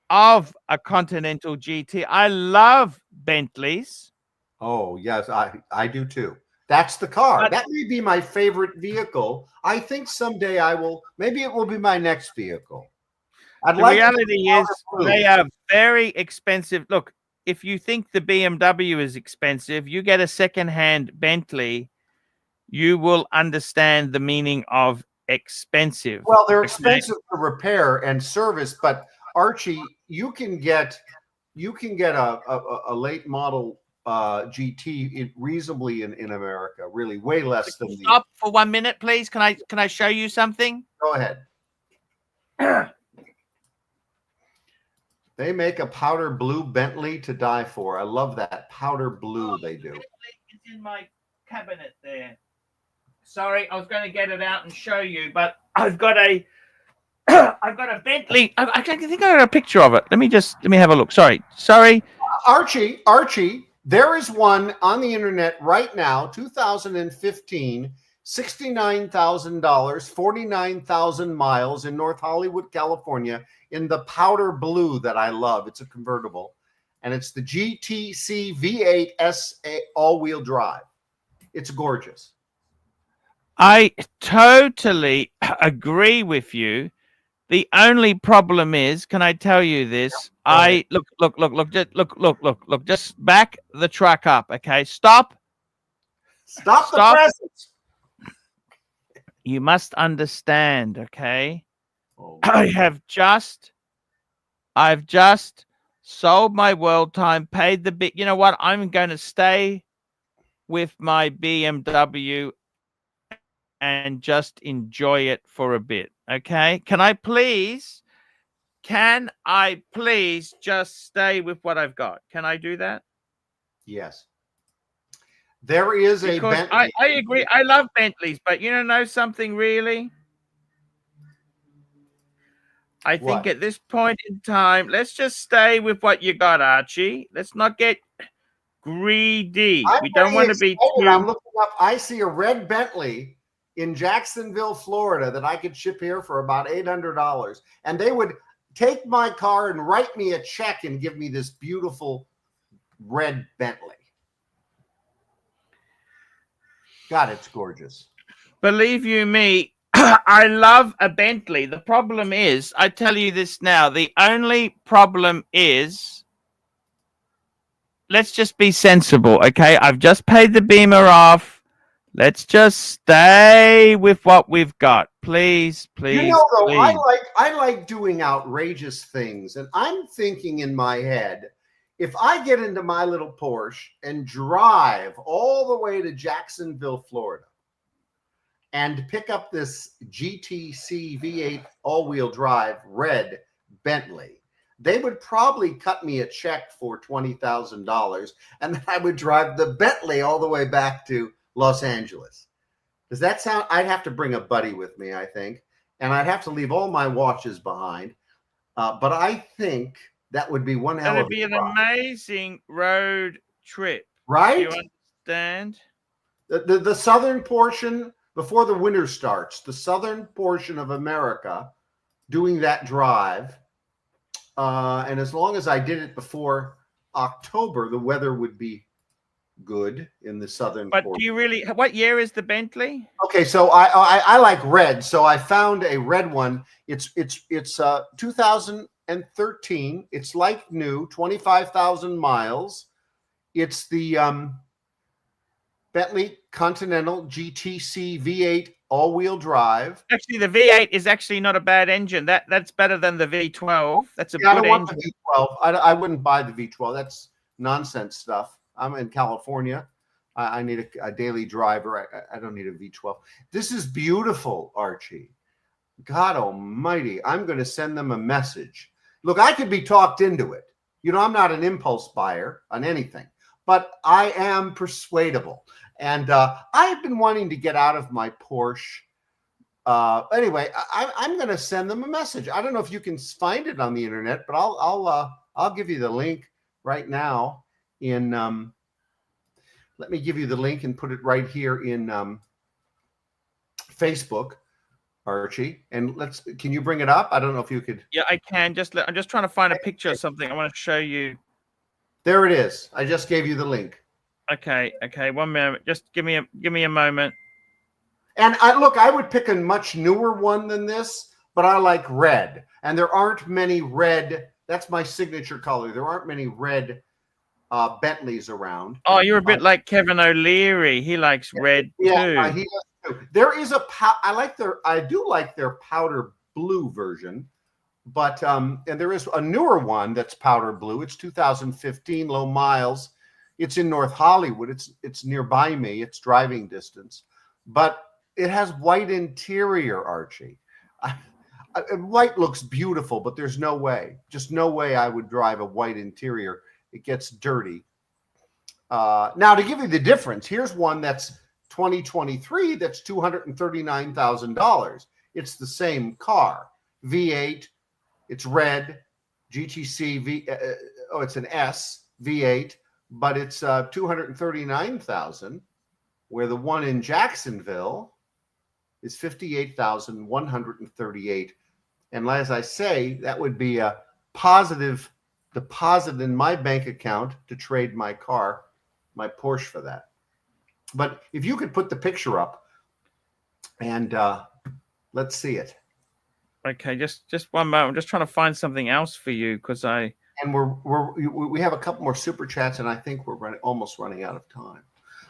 of a Continental GT. I love Bentleys. Oh, yes, I do too. That's the car. That may be my favorite vehicle. I think someday maybe it will be my next vehicle. The reality is they are very expensive. Look, if you think the BMW is expensive, you get a secondhand Bentley, you will understand the meaning of expensive. Well, they're expensive to repair and service, but Archie, you can get a late model GT reasonably in America, really way less than Stop for 1 minute, please. Can I show you something? Go ahead. They make a powder blue Bentley to die for. I love that powder blue they do. It's in my cabinet there. Sorry, I was going to get it out and show you, but I've got a Bentley. I think I got a picture of it. Let me have a look. Sorry. Archie, there is one on the internet right now, 2015, $69,000, 49,000 miles in North Hollywood, California, in the powder blue that I love. It's a convertible, and it's the GTC V8 SA all-wheel drive. It's gorgeous. I totally agree with you. The only problem is, can I tell you this? Look, just back the truck up, okay? Stop the presses. You must understand, okay? Oh, I've just sold my world time, paid the bit. You know what? I'm going to stay with my BMW and just enjoy it for a bit. Okay. Can I please just stay with what I've got? Can I do that? Yes. There is a Bentley. I agree. I love Bentleys, but you know something really? I think at this point in time, let's just stay with what you got, Archie. Let's not get greedy. We don't want to be too... I'm looking up. I see a red Bentley in Jacksonville, Florida, that I could ship here for about $800. And they would take my car and write me a check and give me this beautiful red Bentley. God, it's gorgeous. Believe you me, I love a Bentley. The problem is, I tell you this now, the only problem is, let's just be sensible, okay? I've just paid the Beamer off. Let's just stay with what we've got. Please. You know, though, please. I like doing outrageous things. And I'm thinking in my head, if I get into my little Porsche and drive all the way to Jacksonville, Florida, and pick up this GTC V8 all-wheel drive red Bentley, they would probably cut me a check for $20,000, and then I would drive the Bentley all the way back to Los Angeles. Does that sound? I'd have to bring a buddy with me, I think, and I'd have to leave all my watches behind. But I think that would be one hell of a ride. It'd be an amazing road trip, right? Do you understand? The southern portion before the winter starts, the southern portion of America, doing that drive, and as long as I did it before October, the weather would be good in the southern portion. Do you really? What year is the Bentley? Okay, so I like red, so I found a red one. It's 2013. It's like new, 25,000 miles. It's the Bentley Continental GTC V8 all-wheel drive. Actually, the V8 is actually not a bad engine. That's better than the V12. That's a good I don't want engine. the V12. I wouldn't buy the V12. That's nonsense stuff. I'm in California. I need a daily driver. I don't need a V12. This is beautiful, Archie. God almighty. I'm going to send them a message. Look, I could be talked into it. You know, I'm not an impulse buyer on anything. but I am persuadable. And I have been wanting to get out of my Porsche. Anyway, I'm going to send them a message. I don't know if you can find it on the internet, but I'll give you the link right now. Let me give you the link and put it right here in Facebook, Archie. And can you bring it up? I don't know if you could. Yeah, I can. I'm just trying to find a picture of something I want to show you. There it is. I just gave you the link. Okay. 1 minute. Just give me a moment. And I would pick a much newer one than this, but I like red. And there aren't many red. That's my signature color. There aren't many red Bentleys around. Oh, you're a bit like Kevin O'Leary. He likes red too. Yeah, he does too. There is I do like their powder blue version, but and there is a newer one that's powder blue. It's 2015, low miles. It's in North Hollywood. It's nearby me. It's driving distance, but it has white interior, Archie. White looks beautiful, but there's no way, just no way I would drive a white interior. It gets dirty. Now, to give you the difference, here's one that's 2023 that's $239,000. It's the same car. V8, it's red, GTC, it's an S, V8, but it's $239,000, where the one in Jacksonville is $58,138. And as I say, that would be a positive deposit in my bank account to trade my car, my Porsche, for that. But if you could put the picture up and let's see it. Okay, just 1 moment. I'm just trying to find something else for you because we have a couple more super chats, and I think we're almost running out of time.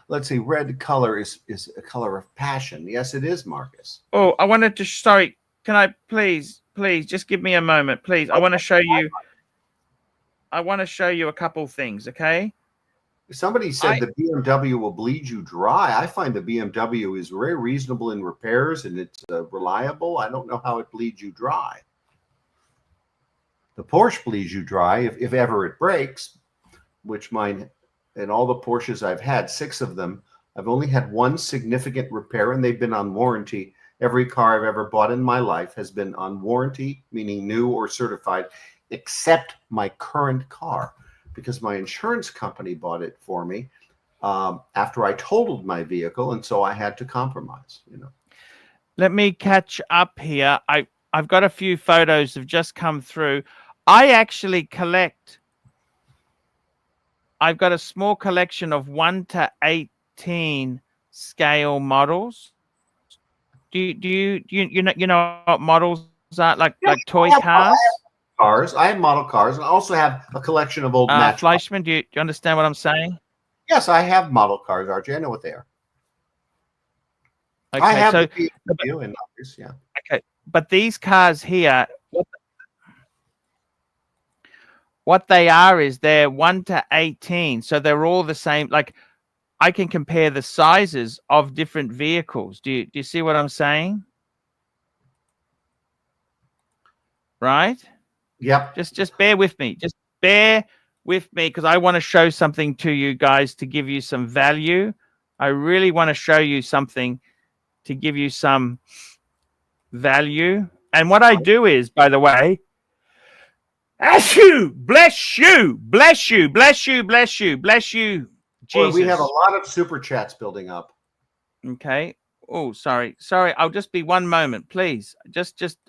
Let's see. Red color is a color of passion. Yes, it is, Marcus. Oh, I wanted to. Sorry, can I please just give me a moment, please? I want to show you. I want to show you a couple things, okay? Somebody said the BMW will bleed you dry. I find the BMW is very reasonable in repairs, and it's reliable. I don't know how it bleeds you dry. The Porsche bleeds you dry if ever it breaks, which mine, and all the Porsches I've had, 6 of them, I've only had one significant repair, and they've been on warranty. Every car I've ever bought in my life has been on warranty, meaning new or certified, except my current car, because my insurance company bought it for me after I totaled my vehicle, and so I had to compromise. Let me catch up here. I've got a few photos have just come through. I actually collect. I've got a small collection of 1 to 18 scale models. Do you know what models are like toy cars? I have model cars, and I also have a collection of old match. Fleischman, do you understand what I'm saying? Yes, I have model cars, Archie. I know what they are. Okay, I have the BMW and others, yeah. Okay, but these cars here, what they are is they're 1 to 18, so they're all the same. Like, I can compare the sizes of different vehicles. Do you see what I'm saying? Right? Yep. Just bear with me. Just bear with me because I want to show something to you guys to give you some value. I really want to show you something to give you some value. And what I do is, by the way, bless you, bless you, bless you, bless you, bless you, bless you. Jesus. Boy, we have a lot of super chats building up. Okay. Oh, sorry. I'll just be 1 moment, please.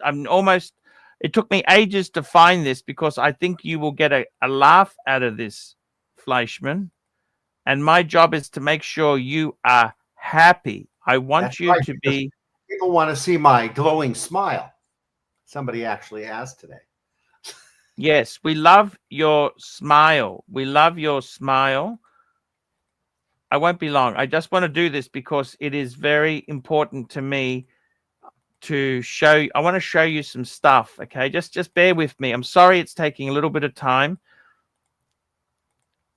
I'm almost. It took me ages to find this because I think you will get a laugh out of this, Fleischman. And my job is to make sure you are happy. I want you to be. People want to see my glowing smile. Somebody actually asked today. Yes, we love your smile. We love your smile. I won't be long. I just want to do this because it is very important to me to show you. I want to show you some stuff. Okay, just bear with me. I'm sorry it's taking a little bit of time,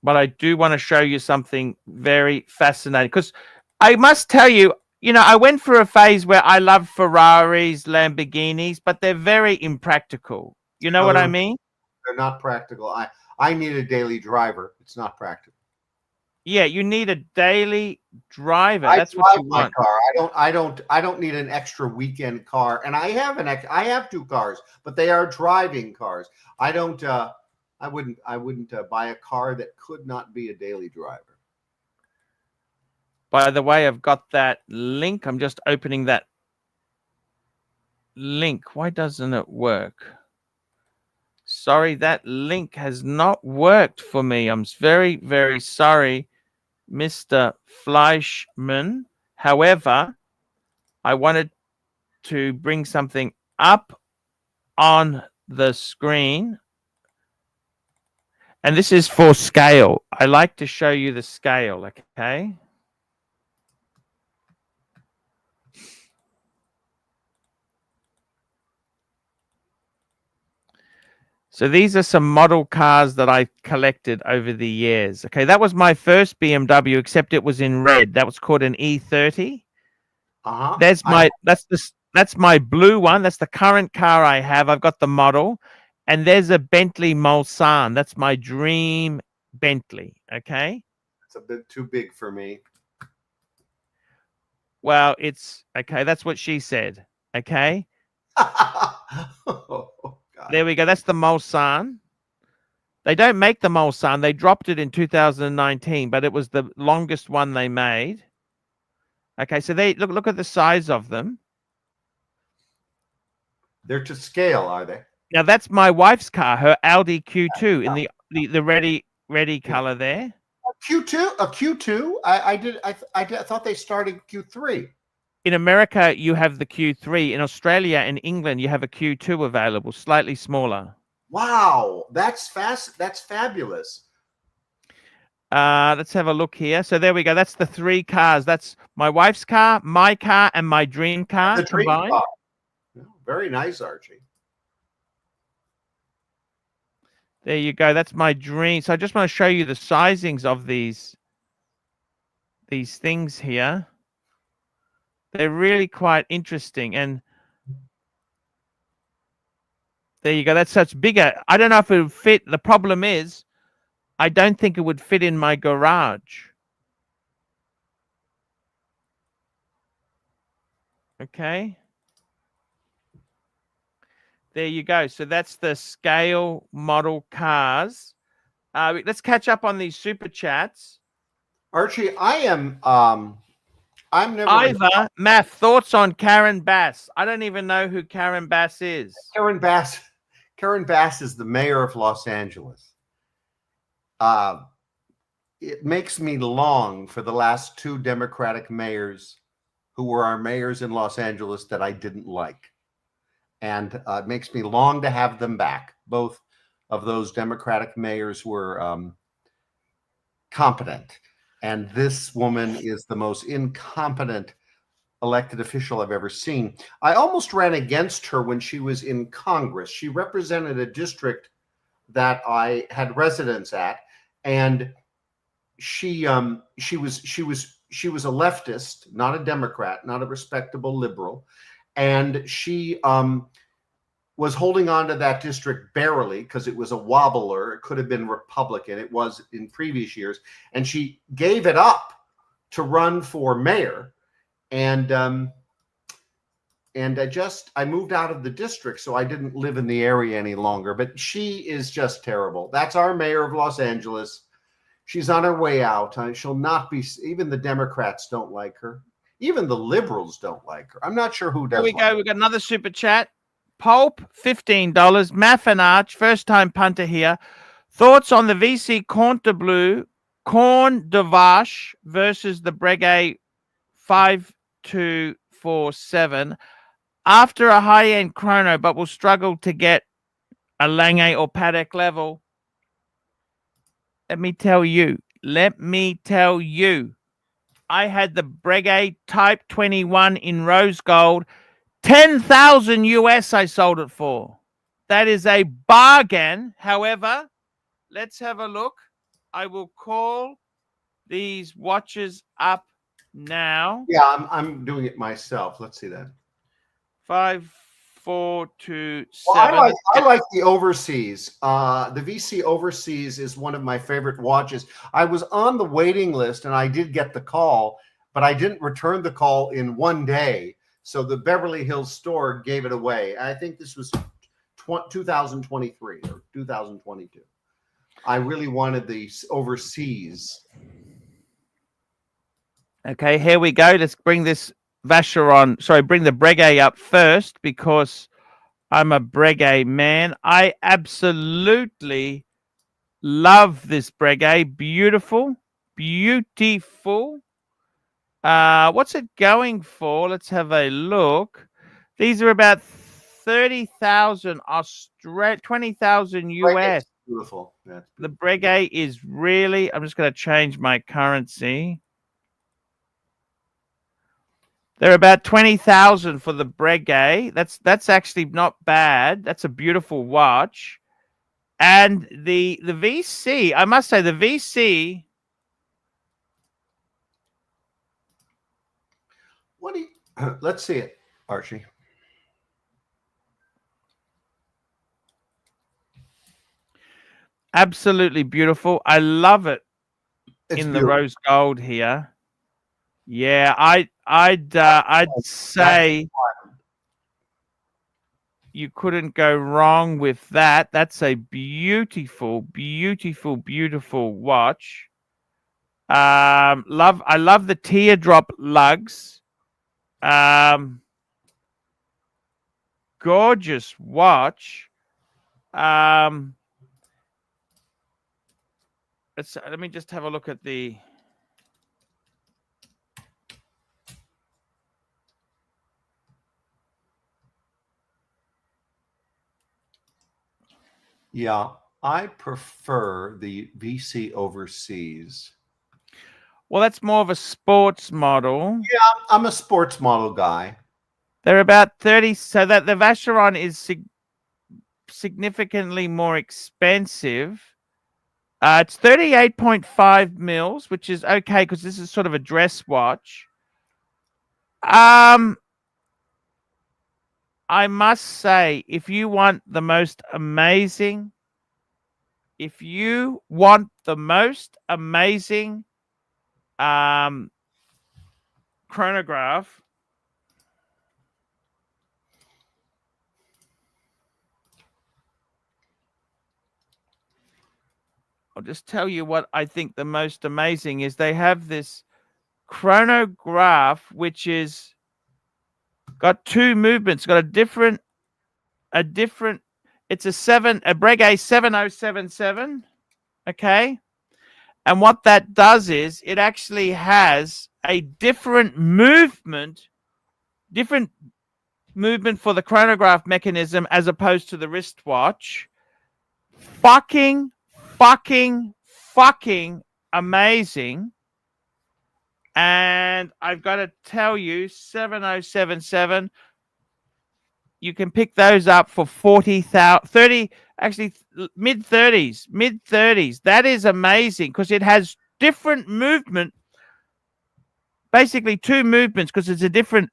but I do want to show you something very fascinating because I must tell you, I went through a phase where I love Ferraris, Lamborghinis, but they're very impractical. You know what I mean? They're not practical. I need a daily driver. It's not practical. Yeah, you need a daily driver. I That's what drive you my want. car. I don't need an extra weekend car. And I have two cars, but they are driving cars. I don't I wouldn't buy a car that could not be a daily driver. By the way, I've got that link. I'm just opening that link. Why doesn't it work? Sorry, that link has not worked for me. I'm very, very sorry, Mr. Fleischman. However, I wanted to bring something up on the screen. And this is for scale. I like to show you the scale, okay? So these are some model cars that I collected over the years. Okay, that was my first BMW, except it was in red. That was called an E30. Uh-huh. That's my blue one. That's the current car I have. I've got the model. And there's a Bentley Mulsanne. That's my dream Bentley. Okay. It's a bit too big for me. Well, it's okay. That's what she said. Okay. Oh, God. There we go. That's the Mulsanne. They don't make the Mulsanne. They dropped it in 2019, but it was the longest one they made. Okay, so they look at the size of them. They're to scale, are they? Now that's my wife's car, her Audi Q2 in the ready color there. A Q2? I thought they started Q3. In America, you have the Q3. In Australia and England, you have a Q2 available, slightly smaller. Wow, that's fast. That's fabulous. Let's have a look here. So there we go. That's the three cars. That's my wife's car, my car, and my dream car combined. Car. Very nice, Archie. There you go. That's my dream. So I just want to show you the sizings of these things here. They're really quite interesting. And there you go. That's such bigger. I don't know if it would fit. The problem is, I don't think it would fit in my garage. Okay. There you go. So that's the scale model cars. Let's catch up on these super chats. Archie, I'm never. Ivor, Math, thoughts on Karen Bass? I don't even know who Karen Bass is. Karen Bass is the mayor of Los Angeles. It makes me long for the last two Democratic mayors who were our mayors in Los Angeles that I didn't like. And it makes me long to have them back. Both of those Democratic mayors were competent. And this woman is the most incompetent elected official I've ever seen. I almost ran against her when she was in Congress. She represented a district that I had residence at, and she was a leftist, not a Democrat, not a respectable liberal, and she was holding on to that district barely because it was a wobbler. It could have been Republican. It was in previous years, and she gave it up to run for mayor. And I moved out of the district, so I didn't live in the area any longer. But she is just terrible. That's our mayor of Los Angeles. She's on her way out. She'll not be. Even the Democrats don't like her. Even the liberals don't like her. I'm not sure who does. Here we go. We got another super chat. Pulp, $15. Math and Arch, first time punter here. Thoughts on the VC Corn de Vache versus the Breguet 5247 after a high-end chrono, but will struggle to get a Lange or paddock level. Let me tell you, I had the Breguet Type 21 in rose gold. 10,000 US I sold it for. That is a bargain. However, let's have a look. I will call these watches up now. Yeah, I'm doing it myself. Let's see that. 427. Well, I like the Overseas. The VC Overseas is one of my favorite watches. I was on the waiting list and I did get the call, but I didn't return the call in one day. So the Beverly Hills store gave it away. I think this was 2023 or 2022. I really wanted the Overseas. Okay, here we go. Let's bring this Vacheron, sorry, bring the Breguet up first because I'm a Breguet man. I absolutely love this Breguet. Beautiful, beautiful. What's it going for? Let's have a look. These are about 30,000 Australia, 20,000 US. Beautiful. Yeah, the Breguet is really, I'm just going to change my currency. They're about 20,000 for the Breguet. That's actually not bad. That's a beautiful watch. And the VC, I must say the VC. What do you, let's see it, Archie. Absolutely beautiful. I love it. It's in beautiful. The rose gold here. Yeah, I'd say you couldn't go wrong with that. That's a beautiful, beautiful, beautiful watch. I love the teardrop lugs. Gorgeous watch. Let me just have a look at the. Yeah, I prefer the VC Overseas. Well, that's more of a sports model. Yeah, I'm a sports model guy. They're about 30, so that the Vacheron is significantly more expensive. It's 38.5 mils, which is okay because this is sort of a dress watch. I must say, if you want the most amazing, chronograph, I'll just tell you what I think the most amazing is. They have this chronograph which is got two movements, got a different it's a Breguet 7077, okay? And what that does is it actually has a different movement for the chronograph mechanism as opposed to the wristwatch. Fucking amazing. And I've got to tell you, 7077, you can pick those up for 40,000, 30, actually mid 30s. That is amazing because it has different movement, basically two movements, because it's a different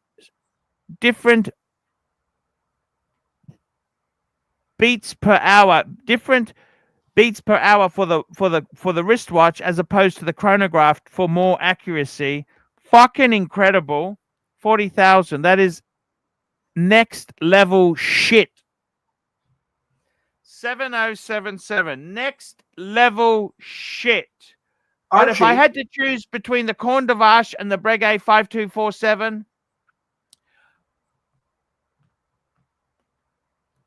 beats per hour, different beats per hour for the wristwatch as opposed to the chronograph for more accuracy. Fucking incredible. 40,000. That is next level shit. 7077. Next level shit. But if I had to choose between the Corne de Vache and the Breguet 5247,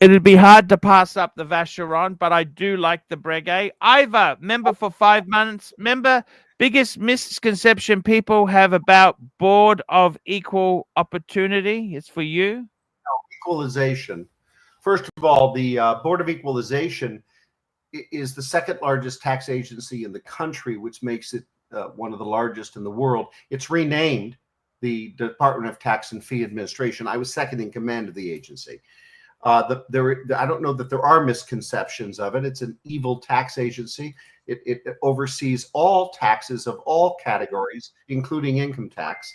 it'd be hard to pass up the Vacheron, but I do like the Breguet. Ivor, member for 5 months. Member, biggest misconception people have about Board of Equal Opportunity is for you. Equalization. First of all, the Board of Equalization is the second largest tax agency in the country, which makes it one of the largest in the world. It's renamed the Department of Tax and Fee Administration. I was second in command of the agency. I don't know that there are misconceptions of it. It's an evil tax agency. It oversees all taxes of all categories, including income tax.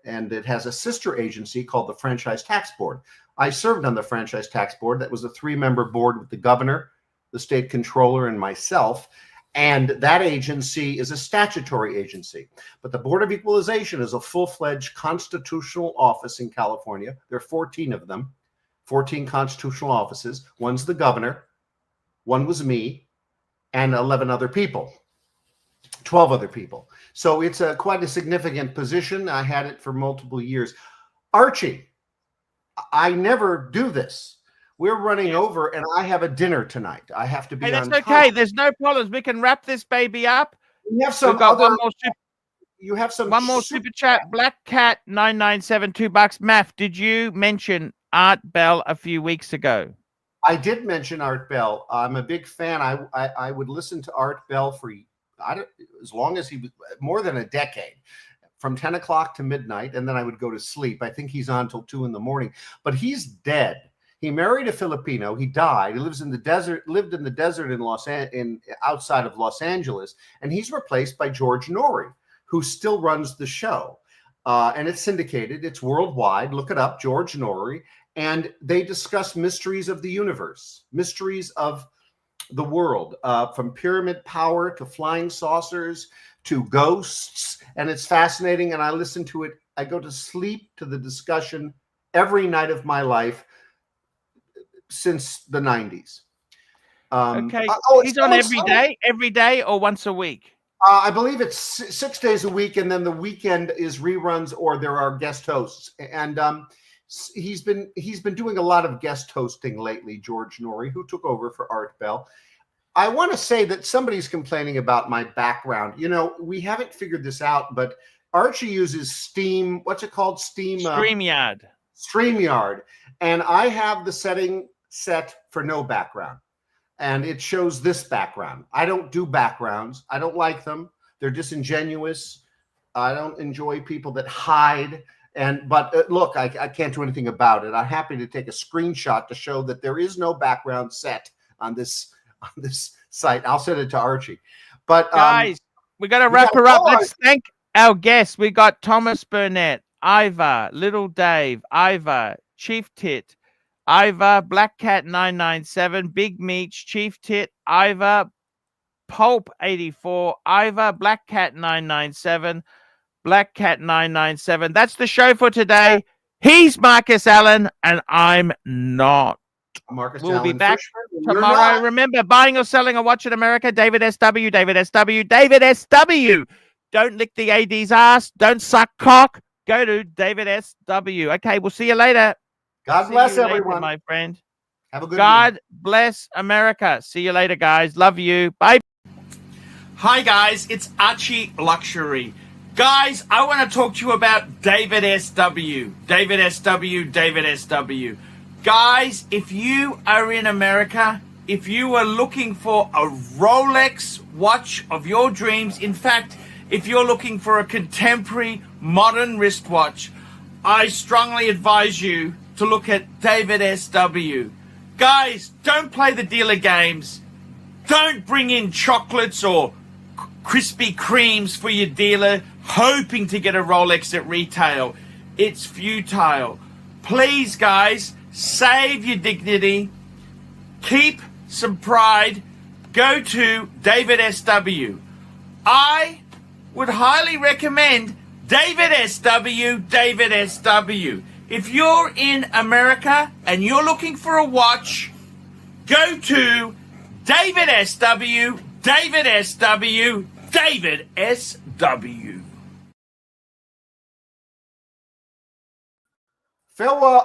and it has a sister agency called the Franchise Tax Board. I served on the Franchise Tax Board. That was a 3-member board with the governor, the state controller, and myself. And that agency is a statutory agency. But the Board of Equalization is a full-fledged constitutional office in California. There are 14 of them, 14 constitutional offices. One's the governor, one was me, and 11 other people, 12 other people. So it's quite a significant position. I had it for multiple years. Archie, I never do this. We're running over, and I have a dinner tonight. I have to be on that's okay. There's no problems. We can wrap this baby up. We have some got other, one more you have some one more super chat. Black Cat 997 $2. Math, did you mention Art Bell a few weeks ago? I did mention Art Bell. I'm a big fan. I would listen to Art Bell for as long as he was, more than a decade, from 10 o'clock to midnight, and then I would go to sleep. I think he's on till 2 in the morning, but he's dead. He married a Filipino. He died. He lives in the desert, lived in the desert in outside of Los Angeles, and he's replaced by George Norrie, who still runs the show. And it's syndicated. It's worldwide. Look it up, George Norrie. And they discuss mysteries of the universe, mysteries of the world, from pyramid power to flying saucers to ghosts. And it's fascinating. And I listen to it. I go to sleep to the discussion every night of my life since the 90s. Okay. He's on every day or once a week? I believe it's 6 days a week, and then the weekend is reruns or there are guest hosts. And he's been doing a lot of guest hosting lately, George Norrie, who took over for Art Bell. I want to say that somebody's complaining about my background. You know, we haven't figured this out, but Archie uses Steam. What's it called? StreamYard. StreamYard. And I have the setting set for no background. And it shows this background. I don't do backgrounds. I don't like them. They're disingenuous. I don't enjoy people that hide. But look, I can't do anything about it. I'm happy to take a screenshot to show that there is no background set on this site. I'll send it to Archie. But guys, we got to wrap her up. Let's thank our guests. We got Thomas Burnett, Iva, Little Dave, Iva, Chief Tit, Iva, Black Cat 997, Big Meech, Chief Tit, Iva, Pulp 84, Iva, Black Cat 997, Black Cat 997. That's the show for today. He's Marcus Allen, and I'm not. We'll be back tomorrow. Remember, buying or selling a watch in America, David SW, David SW, David SW. Don't lick the AD's ass. Don't suck cock. Go to David SW. Okay, we'll see you later. God bless everyone, my friend. Have a good God bless America. See you later, guys. Love you. Bye. Hi, guys. It's ArchieLuxury. Guys, I want to talk to you about David SW. David SW, David SW. Guys, if you are in America, if you are looking for a Rolex watch of your dreams, in fact, if you're looking for a contemporary modern wristwatch, I strongly advise you to look at David SW. Guys, don't play the dealer games. Don't bring in chocolates or Krispy Kremes for your dealer hoping to get a Rolex at retail. It's futile. Please, guys, save your dignity. Keep some pride. Go to David SW. I would highly recommend David SW, David SW. If you're in America and you're looking for a watch, go to David SW, David SW, David SW. Farewell.